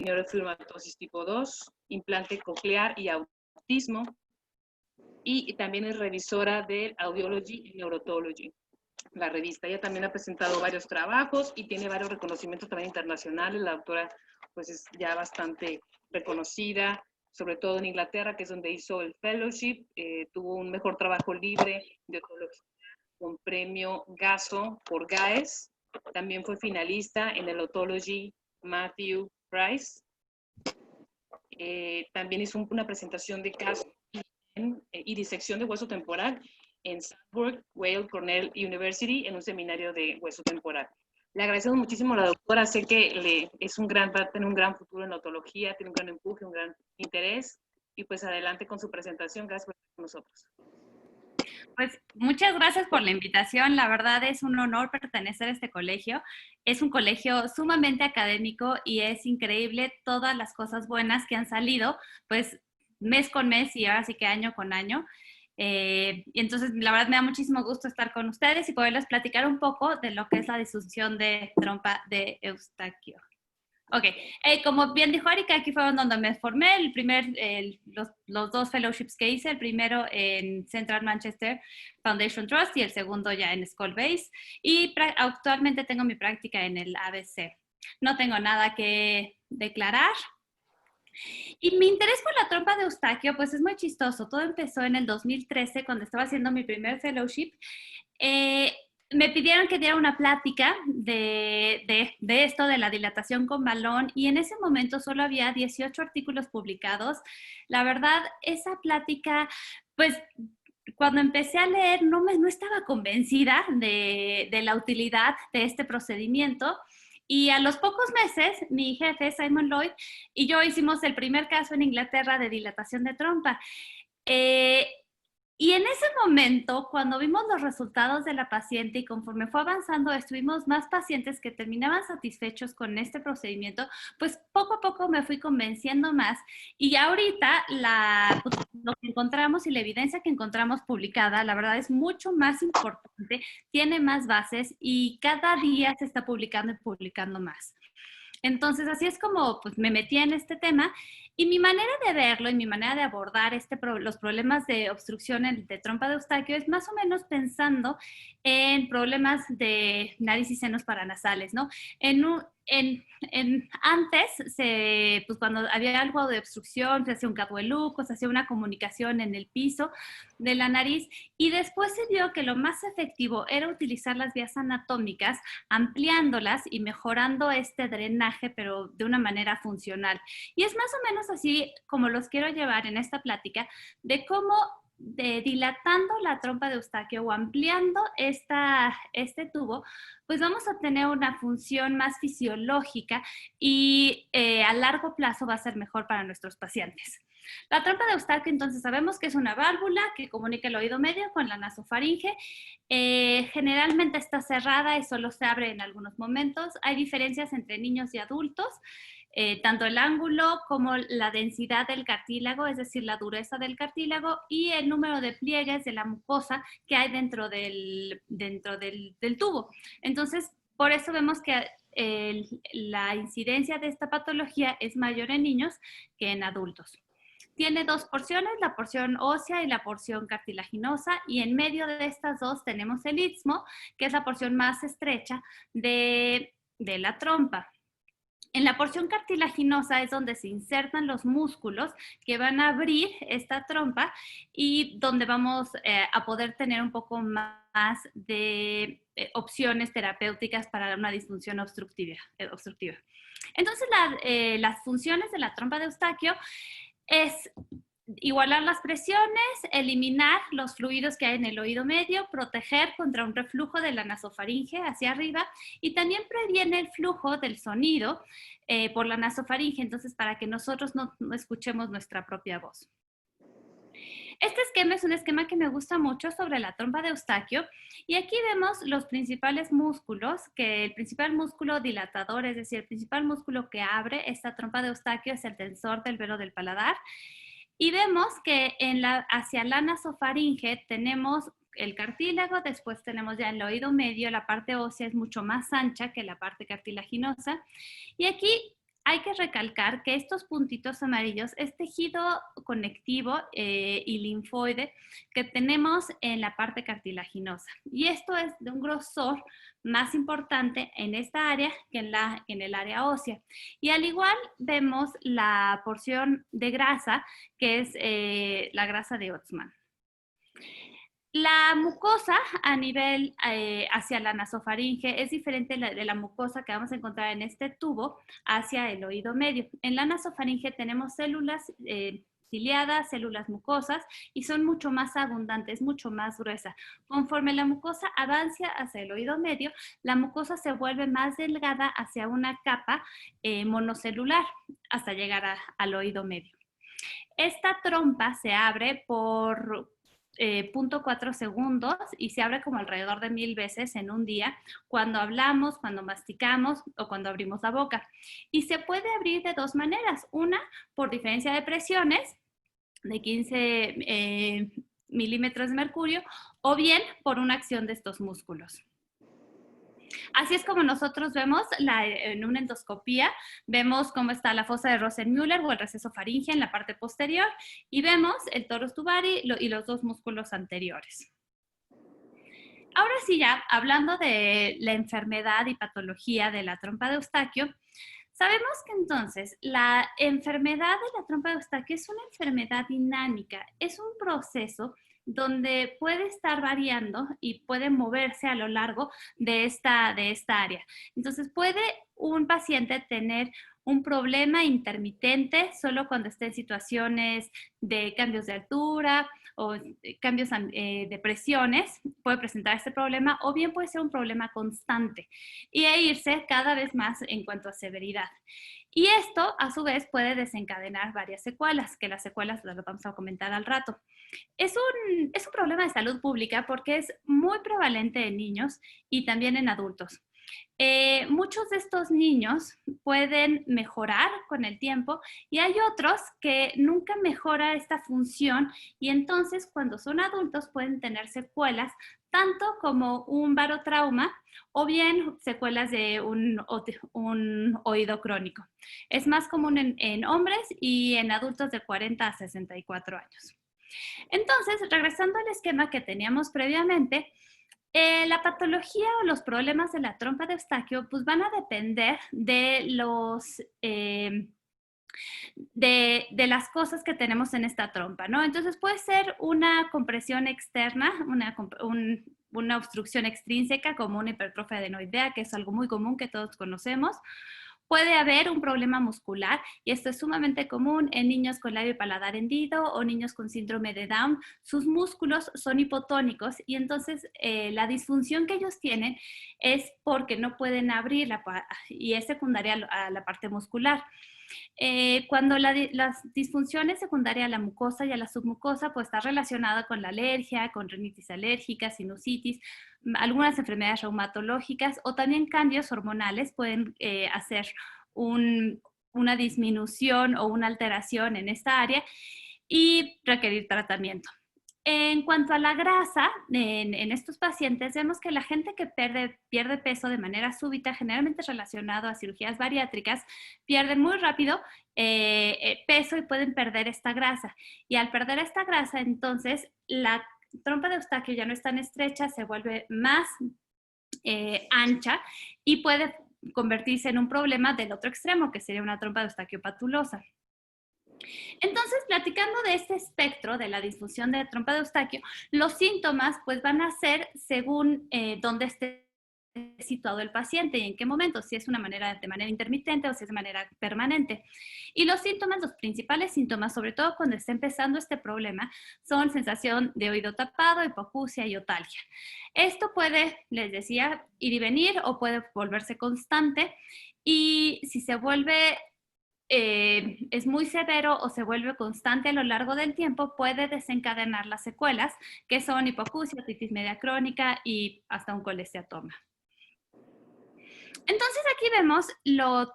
neurofibromatosis tipo 2, implante coclear y autismo. Y también es revisora del Audiology y Neurotology, la revista. Ella también ha presentado varios trabajos y tiene varios reconocimientos también internacionales. La doctora pues es ya bastante reconocida, sobre todo en Inglaterra, que es donde hizo el fellowship. Tuvo un mejor trabajo libre de otología con premio GASO por GAES. También fue finalista en el Otology Matthew Prize. También hizo una presentación de caso y disección de hueso temporal en Sandburg, Weill Cornell University, en un seminario de hueso temporal. Le agradecemos muchísimo a la doctora, sé que va a tener un gran futuro en la otología, tiene un gran empuje, un gran interés, y pues adelante con su presentación. Gracias por estar con nosotros. Pues muchas gracias por la invitación. La verdad es un honor pertenecer a este colegio. Es un colegio sumamente académico y es increíble todas las cosas buenas que han salido, pues mes con mes y ahora sí que año con año. Y entonces, la verdad me da muchísimo gusto estar con ustedes y poderles platicar un poco de lo que es la disyunción de trompa de Eustaquio. Ok, como bien dijo Erika, aquí fue donde me formé, los dos fellowships que hice, el primero en Central Manchester Foundation Trust y el segundo ya en Skull Base, y actualmente tengo mi práctica en el ABC. No tengo nada que declarar. Y mi interés por la trompa de Eustaquio, pues es muy chistoso. Todo empezó en el 2013, cuando estaba haciendo mi primer fellowship. Me pidieron que diera una plática de esto, de la dilatación con balón, y en ese momento solo había 18 artículos publicados. La verdad, esa plática, pues cuando empecé a leer no estaba convencida de la utilidad de este procedimiento. Y a los pocos meses, mi jefe, Simon Lloyd, y yo hicimos el primer caso en Inglaterra de dilatación de trompa. Y en ese momento, cuando vimos los resultados de la paciente y conforme fue avanzando, estuvimos más pacientes que terminaban satisfechos con este procedimiento, pues poco a poco me fui convenciendo más. Y ahorita pues, lo que encontramos y la evidencia que encontramos publicada, la verdad es mucho más importante, tiene más bases y cada día se está publicando y publicando más. Entonces, así es como pues, me metí en este tema, y mi manera de verlo y mi manera de abordar los problemas de obstrucción de trompa de Eustaquio es más o menos pensando en problemas de nariz y senos paranasales, ¿no? Antes, pues cuando había algo de obstrucción, se hacía un cabueluco, se hacía una comunicación en el piso de la nariz, y después se vio que lo más efectivo era utilizar las vías anatómicas, ampliándolas y mejorando este drenaje, pero de una manera funcional. Y es más o menos así como los quiero llevar en esta plática, de cómo dilatando la trompa de Eustaquio o ampliando este tubo, pues vamos a tener una función más fisiológica y a largo plazo va a ser mejor para nuestros pacientes. La trompa de Eustaquio, entonces, sabemos que es una válvula que comunica el oído medio con la nasofaringe. Generalmente está cerrada y solo se abre en algunos momentos. Hay diferencias entre niños y adultos. Tanto el ángulo como la densidad del cartílago, es decir, la dureza del cartílago, y el número de pliegues de la mucosa que hay dentro del tubo. Entonces, por eso vemos que la incidencia de esta patología es mayor en niños que en adultos. Tiene dos porciones, la porción ósea y la porción cartilaginosa, y en medio de estas dos tenemos el istmo, que es la porción más estrecha de la trompa. En la porción cartilaginosa es donde se insertan los músculos que van a abrir esta trompa y donde vamos a poder tener un poco más de opciones terapéuticas para una disfunción obstructiva. Entonces, las funciones de la trompa de Eustaquio es igualar las presiones, eliminar los fluidos que hay en el oído medio, proteger contra un reflujo de la nasofaringe hacia arriba, y también previene el flujo del sonido por la nasofaringe, entonces para que nosotros no escuchemos nuestra propia voz. Este esquema es un esquema que me gusta mucho sobre la trompa de Eustaquio, y aquí vemos los principales músculos, que el principal músculo dilatador, es decir, el principal músculo que abre esta trompa de Eustaquio es el tensor del velo del paladar. Y vemos que hacia la nasofaringe tenemos el cartílago, después tenemos ya en el oído medio, la parte ósea es mucho más ancha que la parte cartilaginosa. Y aquí hay que recalcar que estos puntitos amarillos es tejido conectivo y linfoide que tenemos en la parte cartilaginosa. Y esto es de un grosor más importante en esta área que en el área ósea. Y al igual vemos la porción de grasa, que es la grasa de Ostman. La mucosa a nivel hacia la nasofaringe es diferente de la mucosa que vamos a encontrar en este tubo hacia el oído medio. En la nasofaringe tenemos células ciliadas, células mucosas, y son mucho más abundantes, mucho más gruesa. Conforme la mucosa avanza hacia el oído medio, la mucosa se vuelve más delgada hacia una capa monocelular hasta llegar al oído medio. Esta trompa se abre por 0.4 segundos y se abre como alrededor de 1000 veces en un día cuando hablamos, cuando masticamos o cuando abrimos la boca. Y se puede abrir de dos maneras. Una, por diferencia de presiones de 15 milímetros de mercurio, o bien por una acción de estos músculos. Así es como nosotros vemos en una endoscopía, vemos cómo está la fosa de Rosenmüller o el receso faríngeo en la parte posterior y vemos el torus tubari y los dos músculos anteriores. Ahora sí, ya hablando de la enfermedad y patología de la trompa de Eustaquio, sabemos que entonces la enfermedad de la trompa de Eustaquio es una enfermedad dinámica, es un proceso donde puede estar variando y puede moverse a lo largo de esta área. Entonces, puede un paciente tener un problema intermitente solo cuando esté en situaciones de cambios de altura o cambios de presiones, puede presentar este problema, o bien puede ser un problema constante y irse cada vez más en cuanto a severidad. Y esto, a su vez, puede desencadenar varias secuelas, que las secuelas las vamos a comentar al rato. Es un problema de salud pública porque es muy prevalente en niños y también en adultos. Muchos de estos niños pueden mejorar con el tiempo y hay otros que nunca mejora esta función y entonces cuando son adultos pueden tener secuelas tanto como un barotrauma o bien secuelas de un oído crónico. Es más común en hombres y en adultos de 40 a 64 años. Entonces, regresando al esquema que teníamos previamente, la patología o los problemas de la trompa de Eustaquio pues van a depender de de las cosas que tenemos en esta trompa, ¿no? Entonces puede ser una compresión externa, una obstrucción extrínseca como una hipertrofia adenoidea, que es algo muy común que todos conocemos. Puede haber un problema muscular y esto es sumamente común en niños con labio y paladar hendido o niños con síndrome de Down. Sus músculos son hipotónicos y entonces la disfunción que ellos tienen es porque no pueden abrir y es secundaria a la parte muscular. Cuando las disfunciones secundarias a la mucosa y a la submucosa pues está relacionada con la alergia, con rinitis alérgica, sinusitis, algunas enfermedades reumatológicas o también cambios hormonales pueden hacer una disminución o una alteración en esta área y requerir tratamiento. En cuanto a la grasa, en estos pacientes vemos que la gente que pierde peso de manera súbita, generalmente relacionado a cirugías bariátricas, pierden muy rápido peso y pueden perder esta grasa. Y al perder esta grasa, entonces la trompa de Eustaquio ya no es tan estrecha, se vuelve más ancha y puede convertirse en un problema del otro extremo, que sería una trompa de Eustaquio patulosa. Entonces, platicando de este espectro de la disfunción de trompa de Eustaquio, los síntomas pues van a ser según dónde esté situado el paciente y en qué momento, si es de manera intermitente o si es de manera permanente. Y los síntomas, los principales síntomas, sobre todo cuando está empezando este problema, son sensación de oído tapado, hipoacusia y otalgia. Esto puede, les decía, ir y venir o puede volverse constante y si se vuelve es muy severo o se vuelve constante a lo largo del tiempo, puede desencadenar las secuelas, que son hipoacusia, otitis media crónica y hasta un colesteatoma. Entonces aquí vemos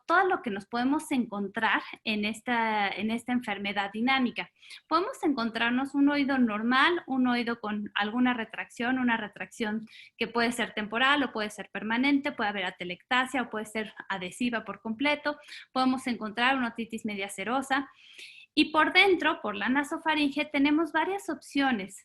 todo lo que nos podemos encontrar en esta enfermedad dinámica. Podemos encontrarnos un oído normal, un oído con alguna retracción, una retracción que puede ser temporal o puede ser permanente, puede haber atelectasia o puede ser adhesiva por completo. Podemos encontrar una otitis media serosa. Y por dentro, por la nasofaringe, tenemos varias opciones.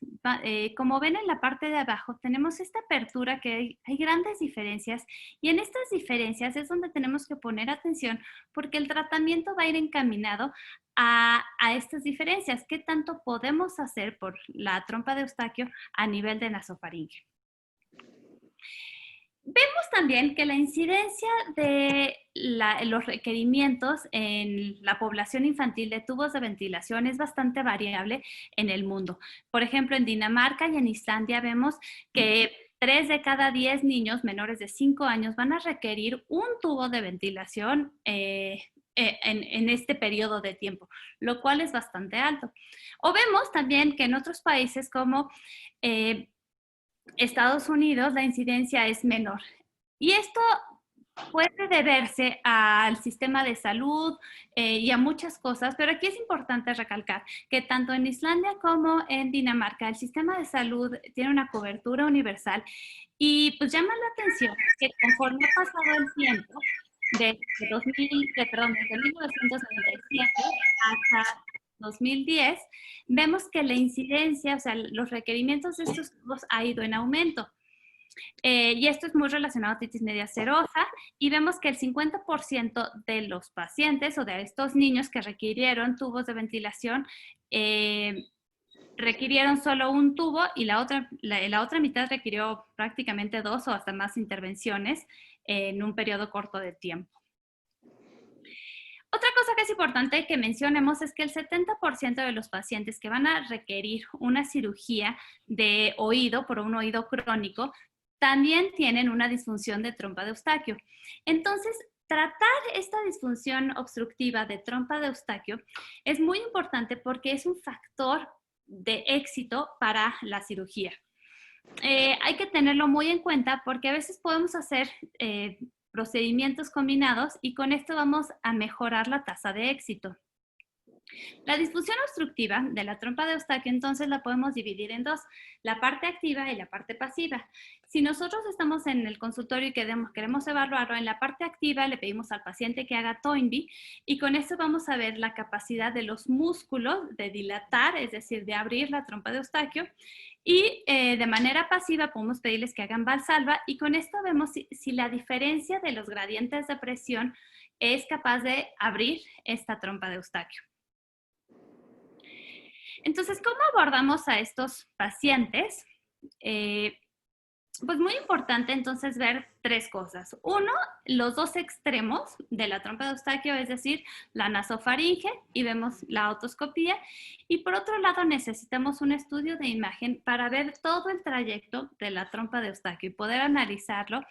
Como ven en la parte de abajo, tenemos esta apertura que hay grandes diferencias y en estas diferencias es donde tenemos que poner atención porque el tratamiento va a ir encaminado a estas diferencias. ¿Qué tanto podemos hacer por la trompa de Eustaquio a nivel de nasofaringe? Vemos también que la incidencia de los requerimientos en la población infantil de tubos de ventilación es bastante variable en el mundo. Por ejemplo, en Dinamarca y en Islandia vemos que 3 de cada 10 niños menores de 5 años van a requerir un tubo de ventilación en este periodo de tiempo, lo cual es bastante alto. O vemos también que en otros países como Estados Unidos la incidencia es menor. Y esto puede deberse al sistema de salud y a muchas cosas, pero aquí es importante recalcar que tanto en Islandia como en Dinamarca el sistema de salud tiene una cobertura universal y pues llama la atención que conforme ha pasado el tiempo, desde 1997 hasta 2010, vemos que la incidencia, o sea, los requerimientos de estos tubos ha ido en aumento. Y esto es muy relacionado a otitis media serosa y vemos que el 50% de los pacientes o de estos niños que requirieron tubos de ventilación requirieron solo un tubo y la otra mitad requirió prácticamente 2 o hasta más intervenciones en un periodo corto de tiempo. Otra cosa que es importante que mencionemos es que el 70% de los pacientes que van a requerir una cirugía de oído por un oído crónico también tienen una disfunción de trompa de Eustaquio. Entonces, tratar esta disfunción obstructiva de trompa de Eustaquio es muy importante porque es un factor de éxito para la cirugía. Hay que tenerlo muy en cuenta porque a veces podemos hacer procedimientos combinados y con esto vamos a mejorar la tasa de éxito. La disfunción obstructiva de la trompa de Eustaquio entonces la podemos dividir en dos, la parte activa y la parte pasiva. Si nosotros estamos en el consultorio y queremos evaluarlo, en la parte activa le pedimos al paciente que haga Toynbee y con esto vamos a ver la capacidad de los músculos de dilatar, es decir, de abrir la trompa de Eustaquio. Y de manera pasiva podemos pedirles que hagan Valsalva y con esto vemos si la diferencia de los gradientes de presión es capaz de abrir esta trompa de Eustaquio. Entonces, ¿cómo abordamos a estos pacientes? Pues muy importante entonces ver 3 cosas. Uno, los 2 extremos de la trompa de Eustaquio, es decir, la nasofaringe y vemos la otoscopía. Y por otro lado, necesitamos un estudio de imagen para ver todo el trayecto de la trompa de Eustaquio y poder analizarlo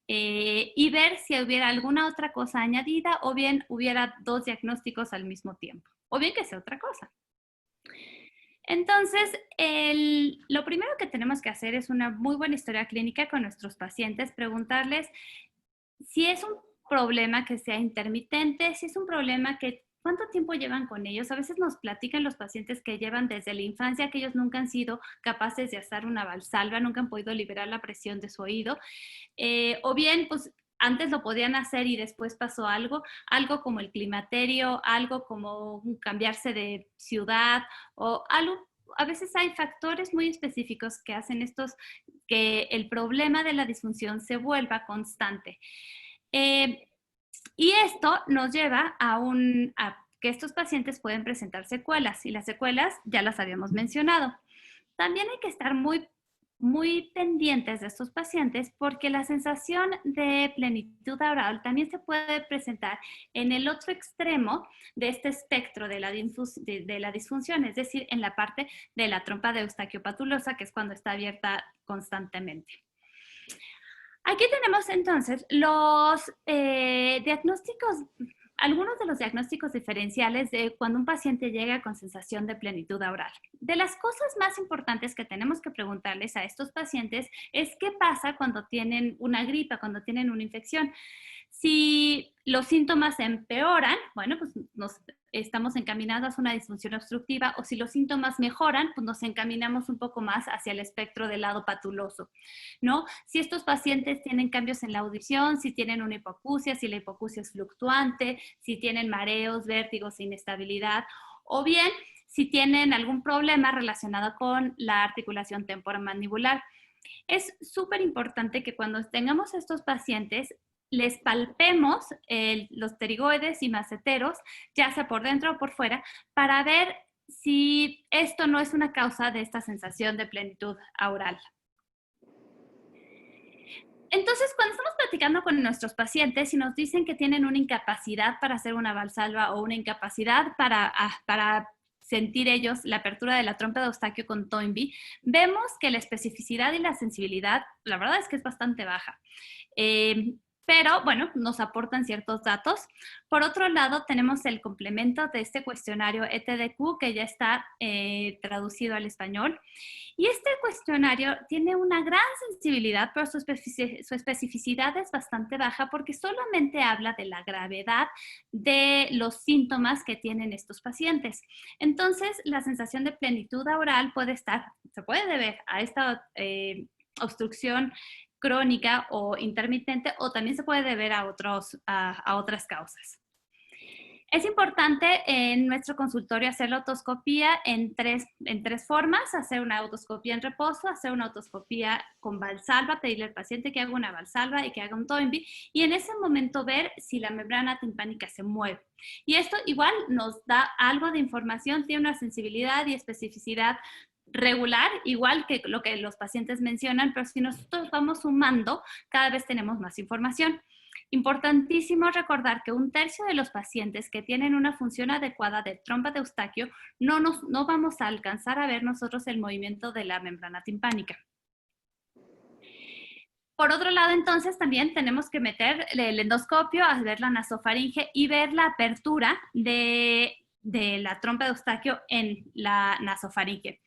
y ver si hubiera alguna otra cosa añadida o bien hubiera 2 diagnósticos al mismo tiempo o bien que sea otra cosa. Entonces, lo primero que tenemos que hacer es una muy buena historia clínica con nuestros pacientes, preguntarles si es un problema que sea intermitente, si es un problema que cuánto tiempo llevan con ellos. A veces nos platican los pacientes que llevan desde la infancia, que ellos nunca han sido capaces de hacer una valsalva, nunca han podido liberar la presión de su oído, o bien, pues, antes lo podían hacer y después pasó algo como el climaterio, algo como cambiarse de ciudad o algo. A veces hay factores muy específicos que hacen que el problema de la disfunción se vuelva constante. Y esto nos lleva a que estos pacientes pueden presentar secuelas y las secuelas ya las habíamos mencionado. También hay que estar muy pendientes de estos pacientes porque la sensación de plenitud oral también se puede presentar en el otro extremo de este espectro de la disfunción, es decir, en la parte de la trompa de Eustaquio patulosa, que es cuando está abierta constantemente. Aquí tenemos entonces los diagnósticos algunos de los diagnósticos diferenciales de cuando un paciente llega con sensación de plenitud oral. De las cosas más importantes que tenemos que preguntarles a estos pacientes es qué pasa cuando tienen una gripa, cuando tienen una infección. Si los síntomas empeoran, bueno, pues nos estamos encaminados a una disfunción obstructiva, o si los síntomas mejoran, pues nos encaminamos un poco más hacia el espectro del lado patuloso, ¿no? Si estos pacientes tienen cambios en la audición, si tienen una hipoacusia, si la hipoacusia es fluctuante, si tienen mareos, vértigos, inestabilidad, o bien si tienen algún problema relacionado con la articulación temporomandibular. Es súper importante que cuando tengamos estos pacientes les palpemos los pterigoides y maceteros, ya sea por dentro o por fuera, para ver si esto no es una causa de esta sensación de plenitud oral. Entonces, cuando estamos platicando con nuestros pacientes y nos dicen que tienen una incapacidad para hacer una valsalva o una incapacidad para sentir ellos la apertura de la trompa de Eustaquio con Toynbee, vemos que la especificidad y la sensibilidad, la verdad es que es bastante baja. Pero, bueno, nos aportan ciertos datos. Por otro lado, tenemos el complemento de este cuestionario ETDQ, que ya está traducido al español. Y este cuestionario tiene una gran sensibilidad, pero su especificidad es bastante baja porque solamente habla de la gravedad de los síntomas que tienen estos pacientes. Entonces, la sensación de plenitud oral se puede deber a esta obstrucción crónica o intermitente, o también se puede deber a otras causas. Es importante en nuestro consultorio hacer la otoscopía en tres formas: hacer una otoscopía en reposo, hacer una otoscopía con valsalva, pedirle al paciente que haga una valsalva y que haga un Toynbee, y en ese momento ver si la membrana timpánica se mueve. Y esto igual nos da algo de información, tiene una sensibilidad y especificidad regular, igual que lo que los pacientes mencionan, pero si nosotros vamos sumando, cada vez tenemos más información. Importantísimo recordar que 1/3 de los pacientes que tienen una función adecuada de trompa de Eustaquio no vamos a alcanzar a ver nosotros el movimiento de la membrana timpánica. Por otro lado, entonces, también tenemos que meter el endoscopio a ver la nasofaringe y ver la apertura de la trompa de Eustaquio en la nasofaringe.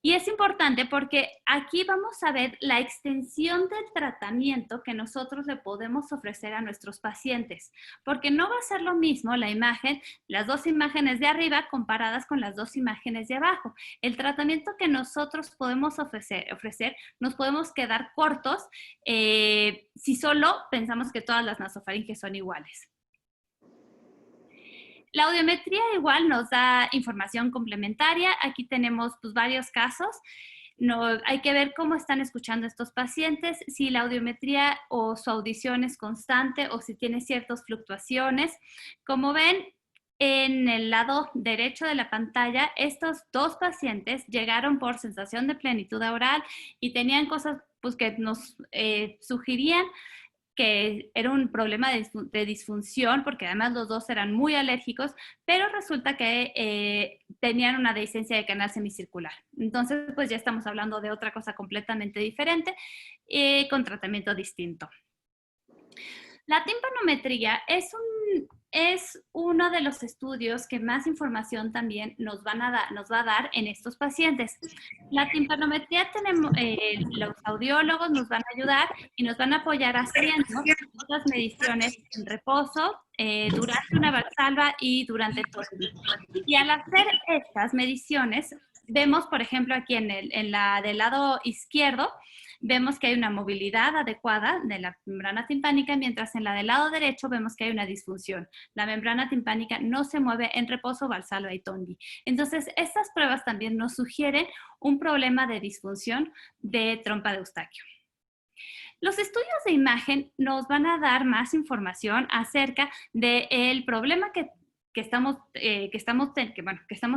Y es importante porque aquí vamos a ver la extensión del tratamiento que nosotros le podemos ofrecer a nuestros pacientes, porque no va a ser lo mismo la imagen, las dos imágenes de arriba comparadas con las dos imágenes de abajo. El tratamiento que nosotros podemos ofrecer nos podemos quedar cortos si solo pensamos que todas las nasofaringes son iguales. La audiometría igual nos da información complementaria. Aquí tenemos pues, varios casos. Hay que ver cómo están escuchando estos pacientes, si la audiometría o su audición es constante o si tiene ciertas fluctuaciones. Como ven, en el lado derecho de la pantalla, estos dos pacientes llegaron por sensación de plenitud oral y tenían cosas pues, que nos sugerían que era un problema de disfunción, porque además los dos eran muy alérgicos, pero resulta que tenían una dehiscencia de canal semicircular. Entonces, pues ya estamos hablando de otra cosa completamente diferente, con tratamiento distinto. La timpanometría es uno de los estudios que más información también nos va a dar en estos pacientes. La timpanometría los audiólogos nos van a ayudar y nos van a apoyar haciendo estas mediciones en reposo, durante una valsalva y durante todo el día. Y al hacer estas mediciones, vemos, por ejemplo, aquí en la del lado izquierdo, vemos que hay una movilidad adecuada de la membrana timpánica, mientras en la del lado derecho vemos que hay una disfunción. La membrana timpánica no se mueve en reposo, valsalva y Toynbee. Entonces, estas pruebas también nos sugieren un problema de disfunción de trompa de Eustaquio. Los estudios de imagen nos van a dar más información acerca del problema que estamos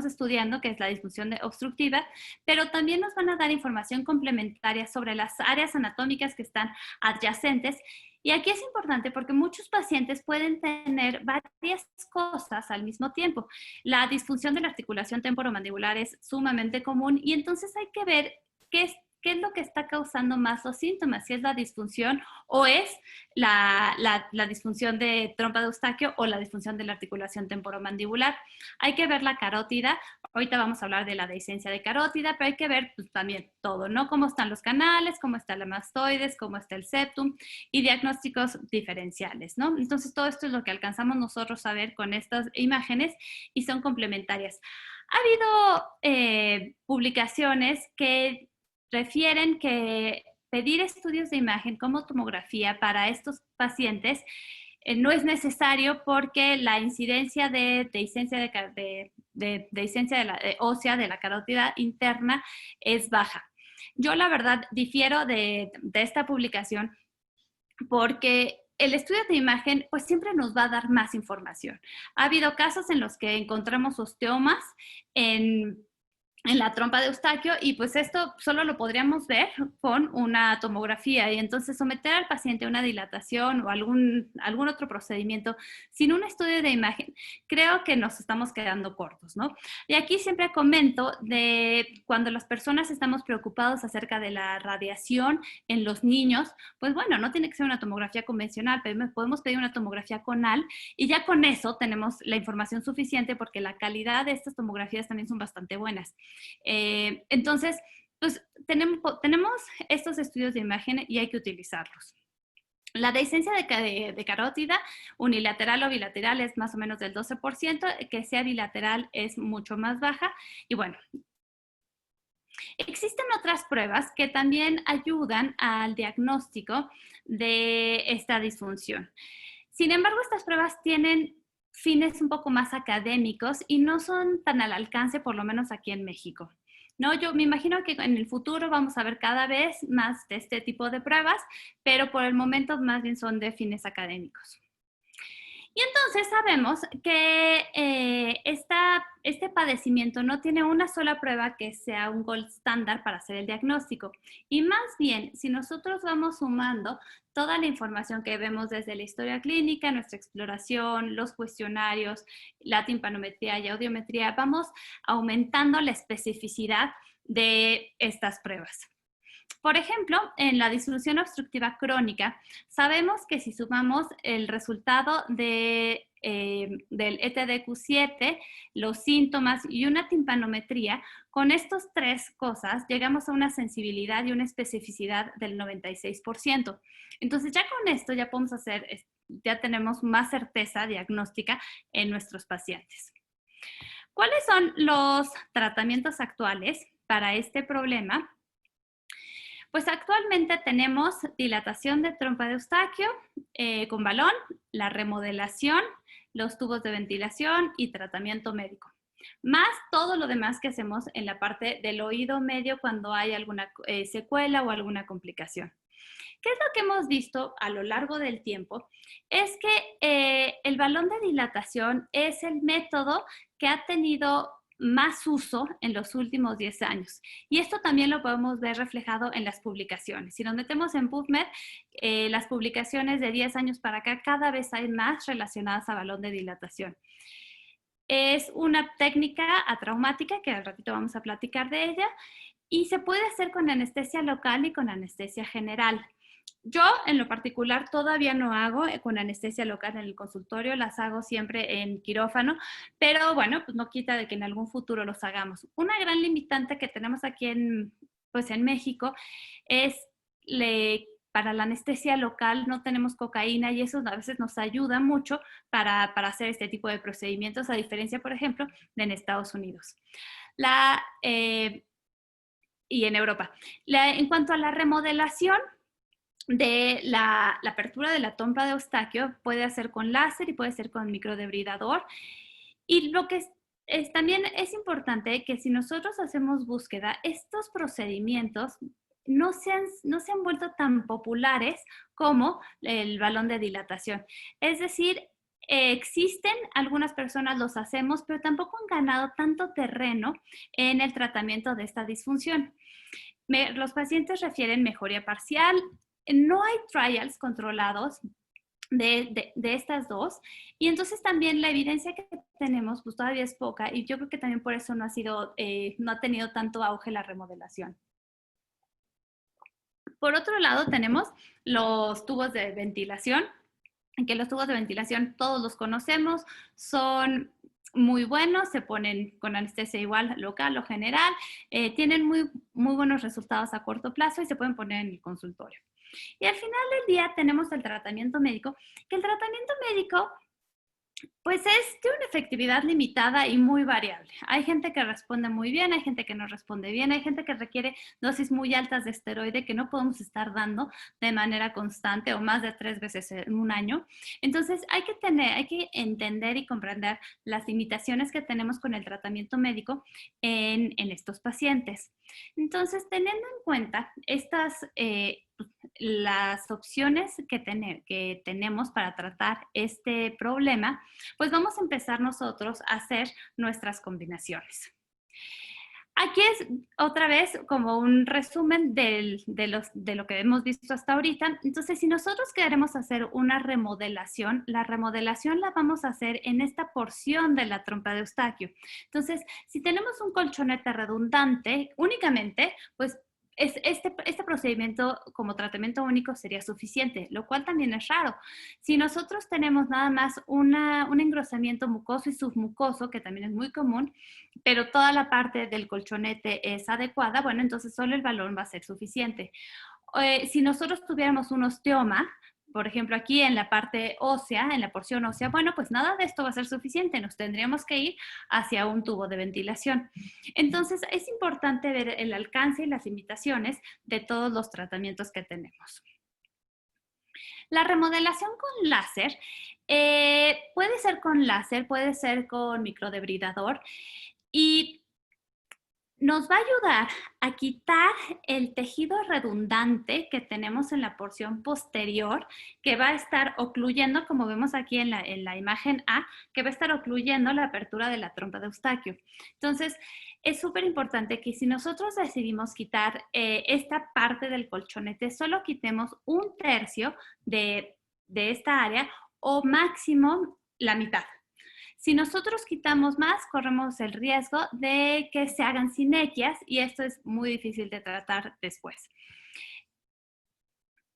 estudiando, que es la disfunción obstructiva, pero también nos van a dar información complementaria sobre las áreas anatómicas que están adyacentes. Y aquí es importante porque muchos pacientes pueden tener varias cosas al mismo tiempo. La disfunción de la articulación temporomandibular es sumamente común y entonces hay que ver qué qué es lo que está causando más los síntomas, si es la disfunción o es la disfunción de trompa de Eustaquio o la disfunción de la articulación temporomandibular. Hay que ver la carótida. Ahorita vamos a hablar de la dehiscencia de carótida, pero hay que ver pues, también todo, ¿no? Cómo están los canales, cómo está la mastoides, cómo está el septum y diagnósticos diferenciales, ¿no? Entonces, todo esto es lo que alcanzamos nosotros a ver con estas imágenes y son complementarias. Ha habido publicaciones que refieren que pedir estudios de imagen como tomografía para estos pacientes no es necesario porque la incidencia de dehiscencia ósea de la carótida interna es baja. Yo la verdad difiero de esta publicación porque el estudio de imagen pues siempre nos va a dar más información. Ha habido casos en los que encontramos osteomas en la trompa de Eustaquio y pues esto solo lo podríamos ver con una tomografía y entonces someter al paciente a una dilatación o algún otro procedimiento sin un estudio de imagen, creo que nos estamos quedando cortos, ¿no? Y aquí siempre comento de cuando las personas estamos preocupados acerca de la radiación en los niños, pues bueno, no tiene que ser una tomografía convencional, pero podemos pedir una tomografía conal y ya con eso tenemos la información suficiente porque la calidad de estas tomografías también son bastante buenas. Entonces, pues tenemos estos estudios de imagen y hay que utilizarlos. La dehiscencia de carótida unilateral o bilateral es más o menos del 12%, que sea bilateral es mucho más baja. Y bueno, existen otras pruebas que también ayudan al diagnóstico de esta disfunción. Sin embargo, estas pruebas tienen fines un poco más académicos y no son tan al alcance, por lo menos aquí en México. No, yo me imagino que en el futuro vamos a ver cada vez más de este tipo de pruebas, pero por el momento más bien son de fines académicos. Y entonces sabemos que este padecimiento no tiene una sola prueba que sea un gold estándar para hacer el diagnóstico. Y más bien, si nosotros vamos sumando toda la información que vemos desde la historia clínica, nuestra exploración, los cuestionarios, la timpanometría y audiometría, vamos aumentando la especificidad de estas pruebas. Por ejemplo, en la disfunción obstructiva crónica, sabemos que si sumamos el resultado del ETDQ7, los síntomas y una timpanometría, con estas tres cosas llegamos a una sensibilidad y una especificidad del 96%. Entonces ya con esto ya podemos ya tenemos más certeza diagnóstica en nuestros pacientes. ¿Cuáles son los tratamientos actuales para este problema? Pues actualmente tenemos dilatación de trompa de Eustaquio con balón, la remodelación, los tubos de ventilación y tratamiento médico. Más todo lo demás que hacemos en la parte del oído medio cuando hay alguna secuela o alguna complicación. ¿Qué es lo que hemos visto a lo largo del tiempo? Es que el balón de dilatación es el método que ha tenido más uso en los últimos 10 años. Y esto también lo podemos ver reflejado en las publicaciones. Si nos metemos en PubMed, las publicaciones de 10 años para acá cada vez hay más relacionadas a balón de dilatación. Es una técnica atraumática que al ratito vamos a platicar de ella y se puede hacer con anestesia local y con anestesia general. Yo, en lo particular, todavía no hago con anestesia local en el consultorio, las hago siempre en quirófano, pero bueno, pues no quita de que en algún futuro los hagamos. Una gran limitante que tenemos aquí en México es para la anestesia local no tenemos cocaína y eso a veces nos ayuda mucho para hacer este tipo de procedimientos, a diferencia, por ejemplo, de en Estados Unidos. Y en Europa. En cuanto a la remodelación, de la apertura de la trompa de Eustaquio puede hacer con láser y puede ser con microdebridador. Y lo que también es importante que si nosotros hacemos búsqueda, estos procedimientos no se han vuelto tan populares como el balón de dilatación. Es decir, existen, algunas personas los hacemos, pero tampoco han ganado tanto terreno en el tratamiento de esta disfunción. Los pacientes refieren mejoría parcial. No hay trials controlados de estas dos y entonces también la evidencia que tenemos pues todavía es poca y yo creo que también por eso no ha tenido tanto auge la remodelación. Por otro lado, tenemos los tubos de ventilación, que los tubos de ventilación todos los conocemos, son muy buenos, se ponen con anestesia igual local o general, tienen muy buenos resultados a corto plazo y se pueden poner en el consultorio. Y al final del día tenemos el tratamiento médico, que el tratamiento médico pues es de una efectividad limitada y muy variable. Hay gente que responde muy bien, hay gente que no responde bien, hay gente que requiere dosis muy altas de esteroide que no podemos estar dando de manera constante o más de 3 veces en un año. Entonces hay que entender y comprender las limitaciones que tenemos con el tratamiento médico en estos pacientes. Entonces, teniendo en cuenta las opciones que tenemos para tratar este problema, pues vamos a empezar nosotros a hacer nuestras combinaciones. Aquí es otra vez como un resumen de lo que hemos visto hasta ahorita. Entonces, si nosotros queremos hacer una remodelación, la remodelación la vamos a hacer en esta porción de la trompa de Eustaquio. Entonces, si tenemos un colchonete redundante únicamente, pues este procedimiento como tratamiento único sería suficiente, lo cual también es raro. Si nosotros tenemos nada más un engrosamiento mucoso y submucoso, que también es muy común, pero toda la parte del colchonete es adecuada, bueno, entonces solo el balón va a ser suficiente. Si nosotros tuviéramos un osteoma, por ejemplo, aquí en la parte ósea, en la porción ósea, bueno, pues nada de esto va a ser suficiente, nos tendríamos que ir hacia un tubo de ventilación. Entonces, es importante ver el alcance y las limitaciones de todos los tratamientos que tenemos. La remodelación con láser puede ser con láser, puede ser con microdebridador y nos va a ayudar a quitar el tejido redundante que tenemos en la porción posterior, que va a estar ocluyendo, como vemos aquí en la imagen A, que va a estar ocluyendo la apertura de la trompa de Eustaquio. Entonces, es súper importante que si nosotros decidimos quitar esta parte del colchonete, solo quitemos 1/3 de esta área o máximo la mitad. Si nosotros quitamos más, corremos el riesgo de que se hagan sinequias y esto es muy difícil de tratar después.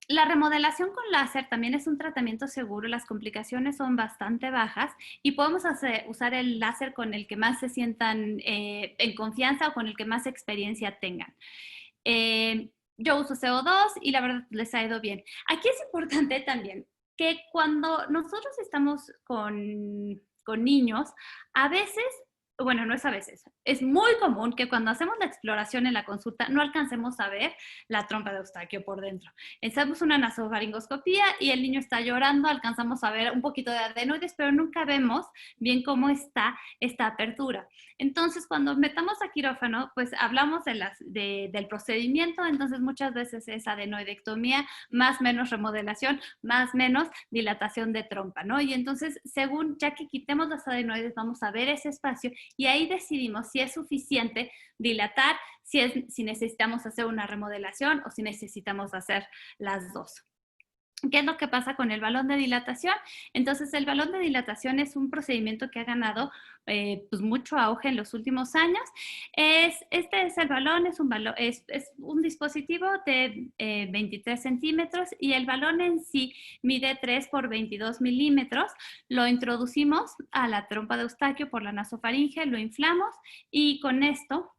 La remodelación con láser también es un tratamiento seguro, las complicaciones son bastante bajas y podemos usar el láser con el que más se sientan en confianza o con el que más experiencia tengan. Yo uso CO2 y la verdad les ha ido bien. Aquí es importante también que cuando nosotros estamos con niños, a veces, bueno, no es a veces, es muy común que cuando hacemos la exploración en la consulta no alcancemos a ver la trompa de Eustaquio por dentro. Hacemos una nasofaringoscopía y el niño está llorando, alcanzamos a ver un poquito de adenoides, pero nunca vemos bien cómo está esta apertura. Entonces, cuando metamos a quirófano, pues hablamos del procedimiento, entonces muchas veces es adenoidectomía, más menos remodelación, más menos dilatación de trompa, ¿no? Y entonces, según ya que quitemos los adenoides, vamos a ver ese espacio y ahí decidimos si es suficiente dilatar, si necesitamos hacer una remodelación o si necesitamos hacer las dos. ¿Qué es lo que pasa con el balón de dilatación? Entonces, el balón de dilatación es un procedimiento que ha ganado pues mucho auge en los últimos años. Este es el balón, es un dispositivo de 23 centímetros y el balón en sí mide 3 por 22 milímetros. Lo introducimos a la trompa de Eustaquio por la nasofaringe, lo inflamos y con esto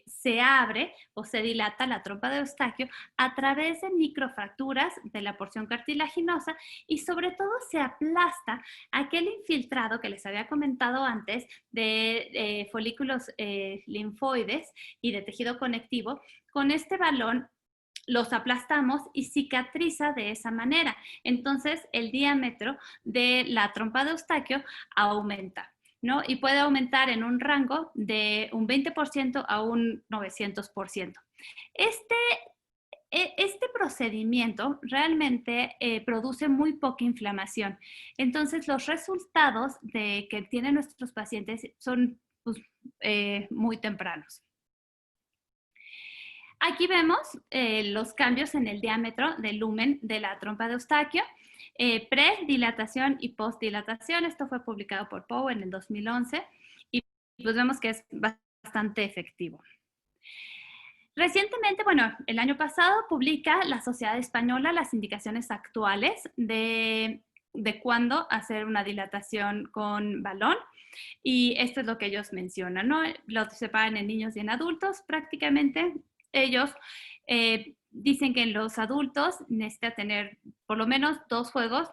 se abre o se dilata la trompa de Eustaquio a través de microfracturas de la porción cartilaginosa y sobre todo se aplasta aquel infiltrado que les había comentado antes de folículos linfoides y de tejido conectivo. Con este balón los aplastamos y cicatriza de esa manera. Entonces, el diámetro de la trompa de Eustaquio aumenta, ¿no? Y puede aumentar en un rango de un 20% a un 900%. Este procedimiento realmente produce muy poca inflamación. Entonces, los resultados que tienen nuestros pacientes son pues, muy tempranos. Aquí vemos los cambios en el diámetro del lumen de la trompa de Eustaquio, predilatación y postdilatación. Esto fue publicado por Pou en el 2011 y pues vemos que es bastante efectivo. Recientemente, bueno, el año pasado publica la Sociedad Española las indicaciones actuales de cuándo hacer una dilatación con balón. Y esto es lo que ellos mencionan, ¿no? Lo separan en niños y en adultos prácticamente. Ellos dicen que en los adultos necesita tener por lo menos 2 juegos,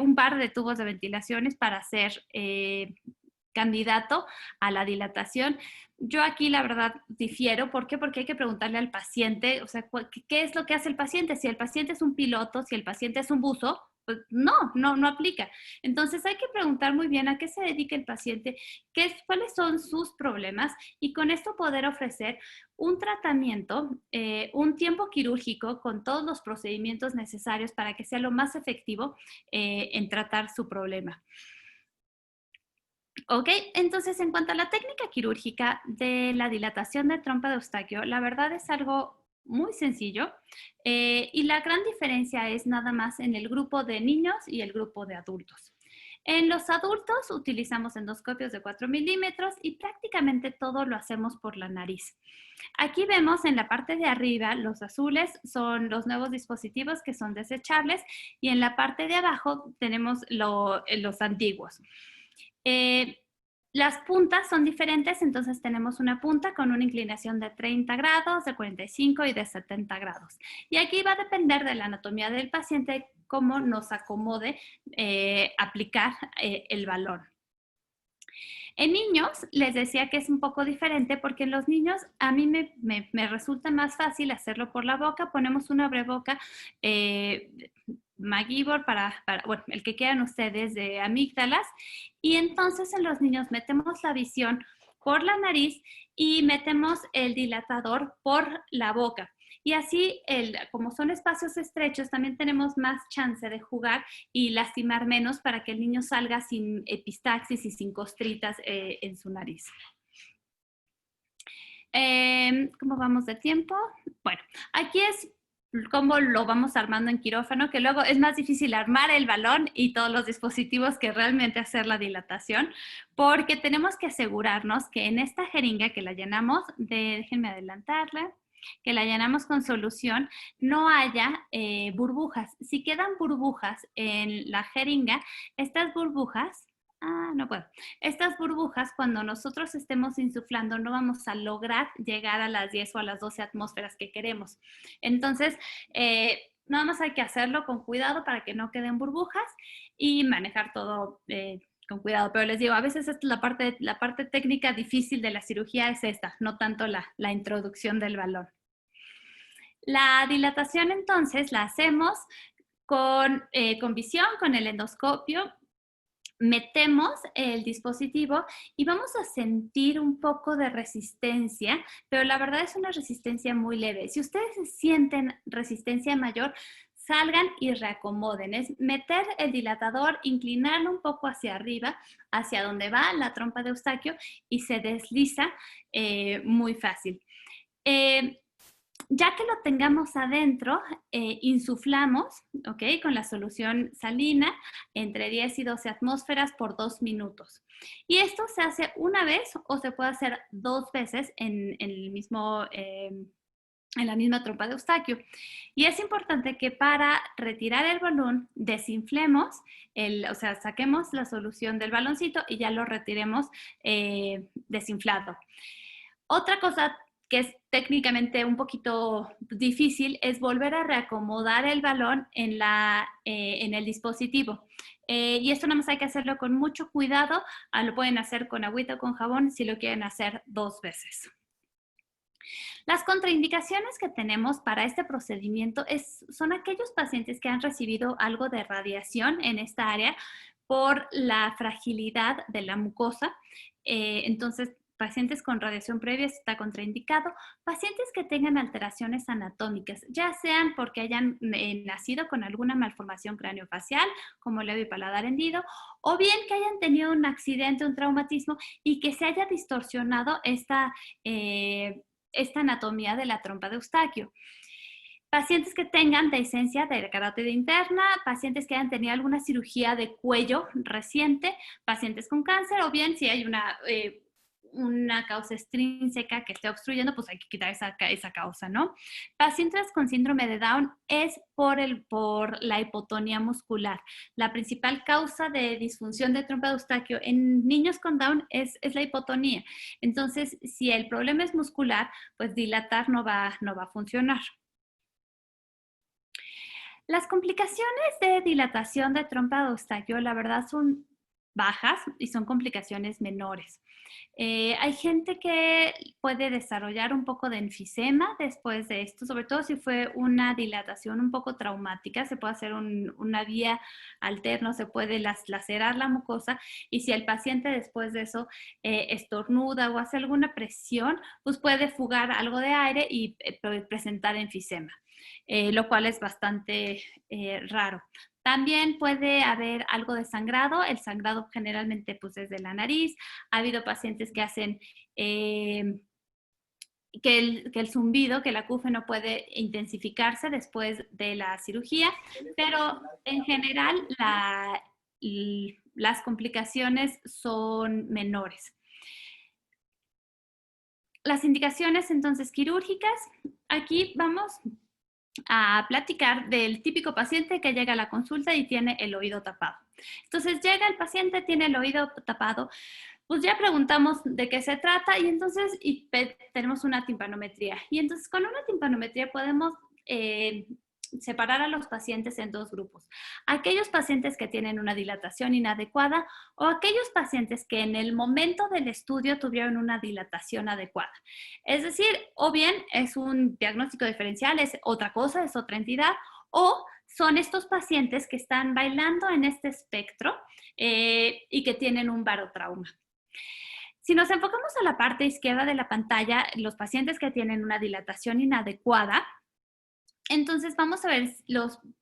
un par de tubos de ventilaciones para ser candidato a la dilatación. Yo aquí la verdad difiero. ¿Por qué? Porque hay que preguntarle al paciente, o sea, ¿qué es lo que hace el paciente? Si el paciente es un piloto, si el paciente es un buzo, pues no aplica. Entonces hay que preguntar muy bien a qué se dedica el paciente, cuáles son sus problemas y con esto poder ofrecer un tratamiento, un tiempo quirúrgico con todos los procedimientos necesarios para que sea lo más efectivo en tratar su problema. Ok, entonces en cuanto a la técnica quirúrgica de la dilatación de trompa de Eustaquio, la verdad es algo muy sencillo y la gran diferencia es nada más en el grupo de niños y el grupo de adultos. En los adultos utilizamos endoscopios de 4 milímetros y prácticamente todo lo hacemos por la nariz. Aquí vemos en la parte de arriba, los azules son los nuevos dispositivos que son desechables y en la parte de abajo tenemos los antiguos. Las puntas son diferentes, entonces tenemos una punta con una inclinación de 30 grados, de 45 y de 70 grados. Y aquí va a depender de la anatomía del paciente cómo nos acomode aplicar el balón. En niños, les decía que es un poco diferente porque en los niños a mí me resulta más fácil hacerlo por la boca. Ponemos un abreboca Magibor bueno, el que quieran ustedes de amígdalas. Y entonces en los niños metemos la visión por la nariz y metemos el dilatador por la boca. Y así, como son espacios estrechos, también tenemos más chance de jugar y lastimar menos para que el niño salga sin epistaxis y sin costritas en su nariz. ¿Cómo vamos de tiempo? Bueno, aquí es cómo lo vamos armando en quirófano, que luego es más difícil armar el balón y todos los dispositivos que realmente hacer la dilatación, porque tenemos que asegurarnos que en esta jeringa que la llenamos, déjenme adelantarla, que la llenamos con solución, no haya burbujas. Si quedan burbujas en la jeringa, estas burbujas, no puedo. Estas burbujas, cuando nosotros estemos insuflando, no vamos a lograr llegar a las 10 o a las 12 atmósferas que queremos. Entonces, nada más hay que hacerlo con cuidado para que no queden burbujas y manejar todo con cuidado. Pero les digo, a veces la parte técnica difícil de la cirugía es esta, no tanto la introducción del balón. La dilatación, entonces, la hacemos con visión, con el endoscopio. Metemos el dispositivo y vamos a sentir un poco de resistencia, pero la verdad es una resistencia muy leve. Si ustedes sienten resistencia mayor, salgan y reacomoden. Es meter el dilatador, inclinarlo un poco hacia arriba, hacia donde va la trompa de Eustaquio y se desliza muy fácil. Ya que lo tengamos adentro, insuflamos, ¿ok? Con la solución salina entre 10 y 12 atmósferas por 2 minutos. Y esto se hace una vez o se puede hacer 2 veces en la misma trompa de Eustaquio. Y es importante que para retirar el balón desinflemos, o sea, saquemos la solución del baloncito y ya lo retiremos desinflado. Otra cosa que es técnicamente un poquito difícil, es volver a reacomodar el balón en el dispositivo. Y esto nada más hay que hacerlo con mucho cuidado. Lo pueden hacer con agüita o con jabón si lo quieren hacer 2 veces. Las contraindicaciones que tenemos para este procedimiento son aquellos pacientes que han recibido algo de radiación en esta área por la fragilidad de la mucosa. Entonces, pacientes con radiación previa está contraindicado, pacientes que tengan alteraciones anatómicas, ya sean porque hayan nacido con alguna malformación craneofacial, como labio y paladar hendido, o bien que hayan tenido un accidente, un traumatismo y que se haya distorsionado esta anatomía de la trompa de Eustaquio. Pacientes que tengan dehiscencia de carótida interna, pacientes que hayan tenido alguna cirugía de cuello reciente, pacientes con cáncer, o bien si hay una causa extrínseca que esté obstruyendo, pues hay que quitar esa causa, ¿no? Pacientes con síndrome de Down es por la hipotonía muscular. La principal causa de disfunción de trompa de Eustaquio en niños con Down es la hipotonía. Entonces, si el problema es muscular, pues dilatar no va a funcionar. Las complicaciones de dilatación de trompa de Eustaquio, la verdad, son bajas y son complicaciones menores. Hay gente que puede desarrollar un poco de enfisema después de esto, sobre todo si fue una dilatación un poco traumática, se puede hacer una vía alterna, se puede lacerar la mucosa, y si el paciente después de eso estornuda o hace alguna presión, pues puede fugar algo de aire y presentar enfisema. Lo cual es bastante raro. También puede haber algo de sangrado. El sangrado generalmente pues es de la nariz. Ha habido pacientes que hacen que el zumbido, que el acúfeno puede intensificarse después de la cirugía, pero en general las complicaciones son menores. Las indicaciones entonces quirúrgicas, aquí vamos a platicar del típico paciente que llega a la consulta y tiene el oído tapado. Entonces llega el paciente, tiene el oído tapado, pues ya preguntamos de qué se trata y entonces tenemos una timpanometría. Y entonces con una timpanometría podemos separar a los pacientes en dos grupos. Aquellos pacientes que tienen una dilatación inadecuada o aquellos pacientes que en el momento del estudio tuvieron una dilatación adecuada. Es decir, o bien es un diagnóstico diferencial, es otra cosa, es otra entidad, o son estos pacientes que están bailando en este espectro y que tienen un barotrauma. Si nos enfocamos a la parte izquierda de la pantalla, los pacientes que tienen una dilatación inadecuada, entonces vamos a ver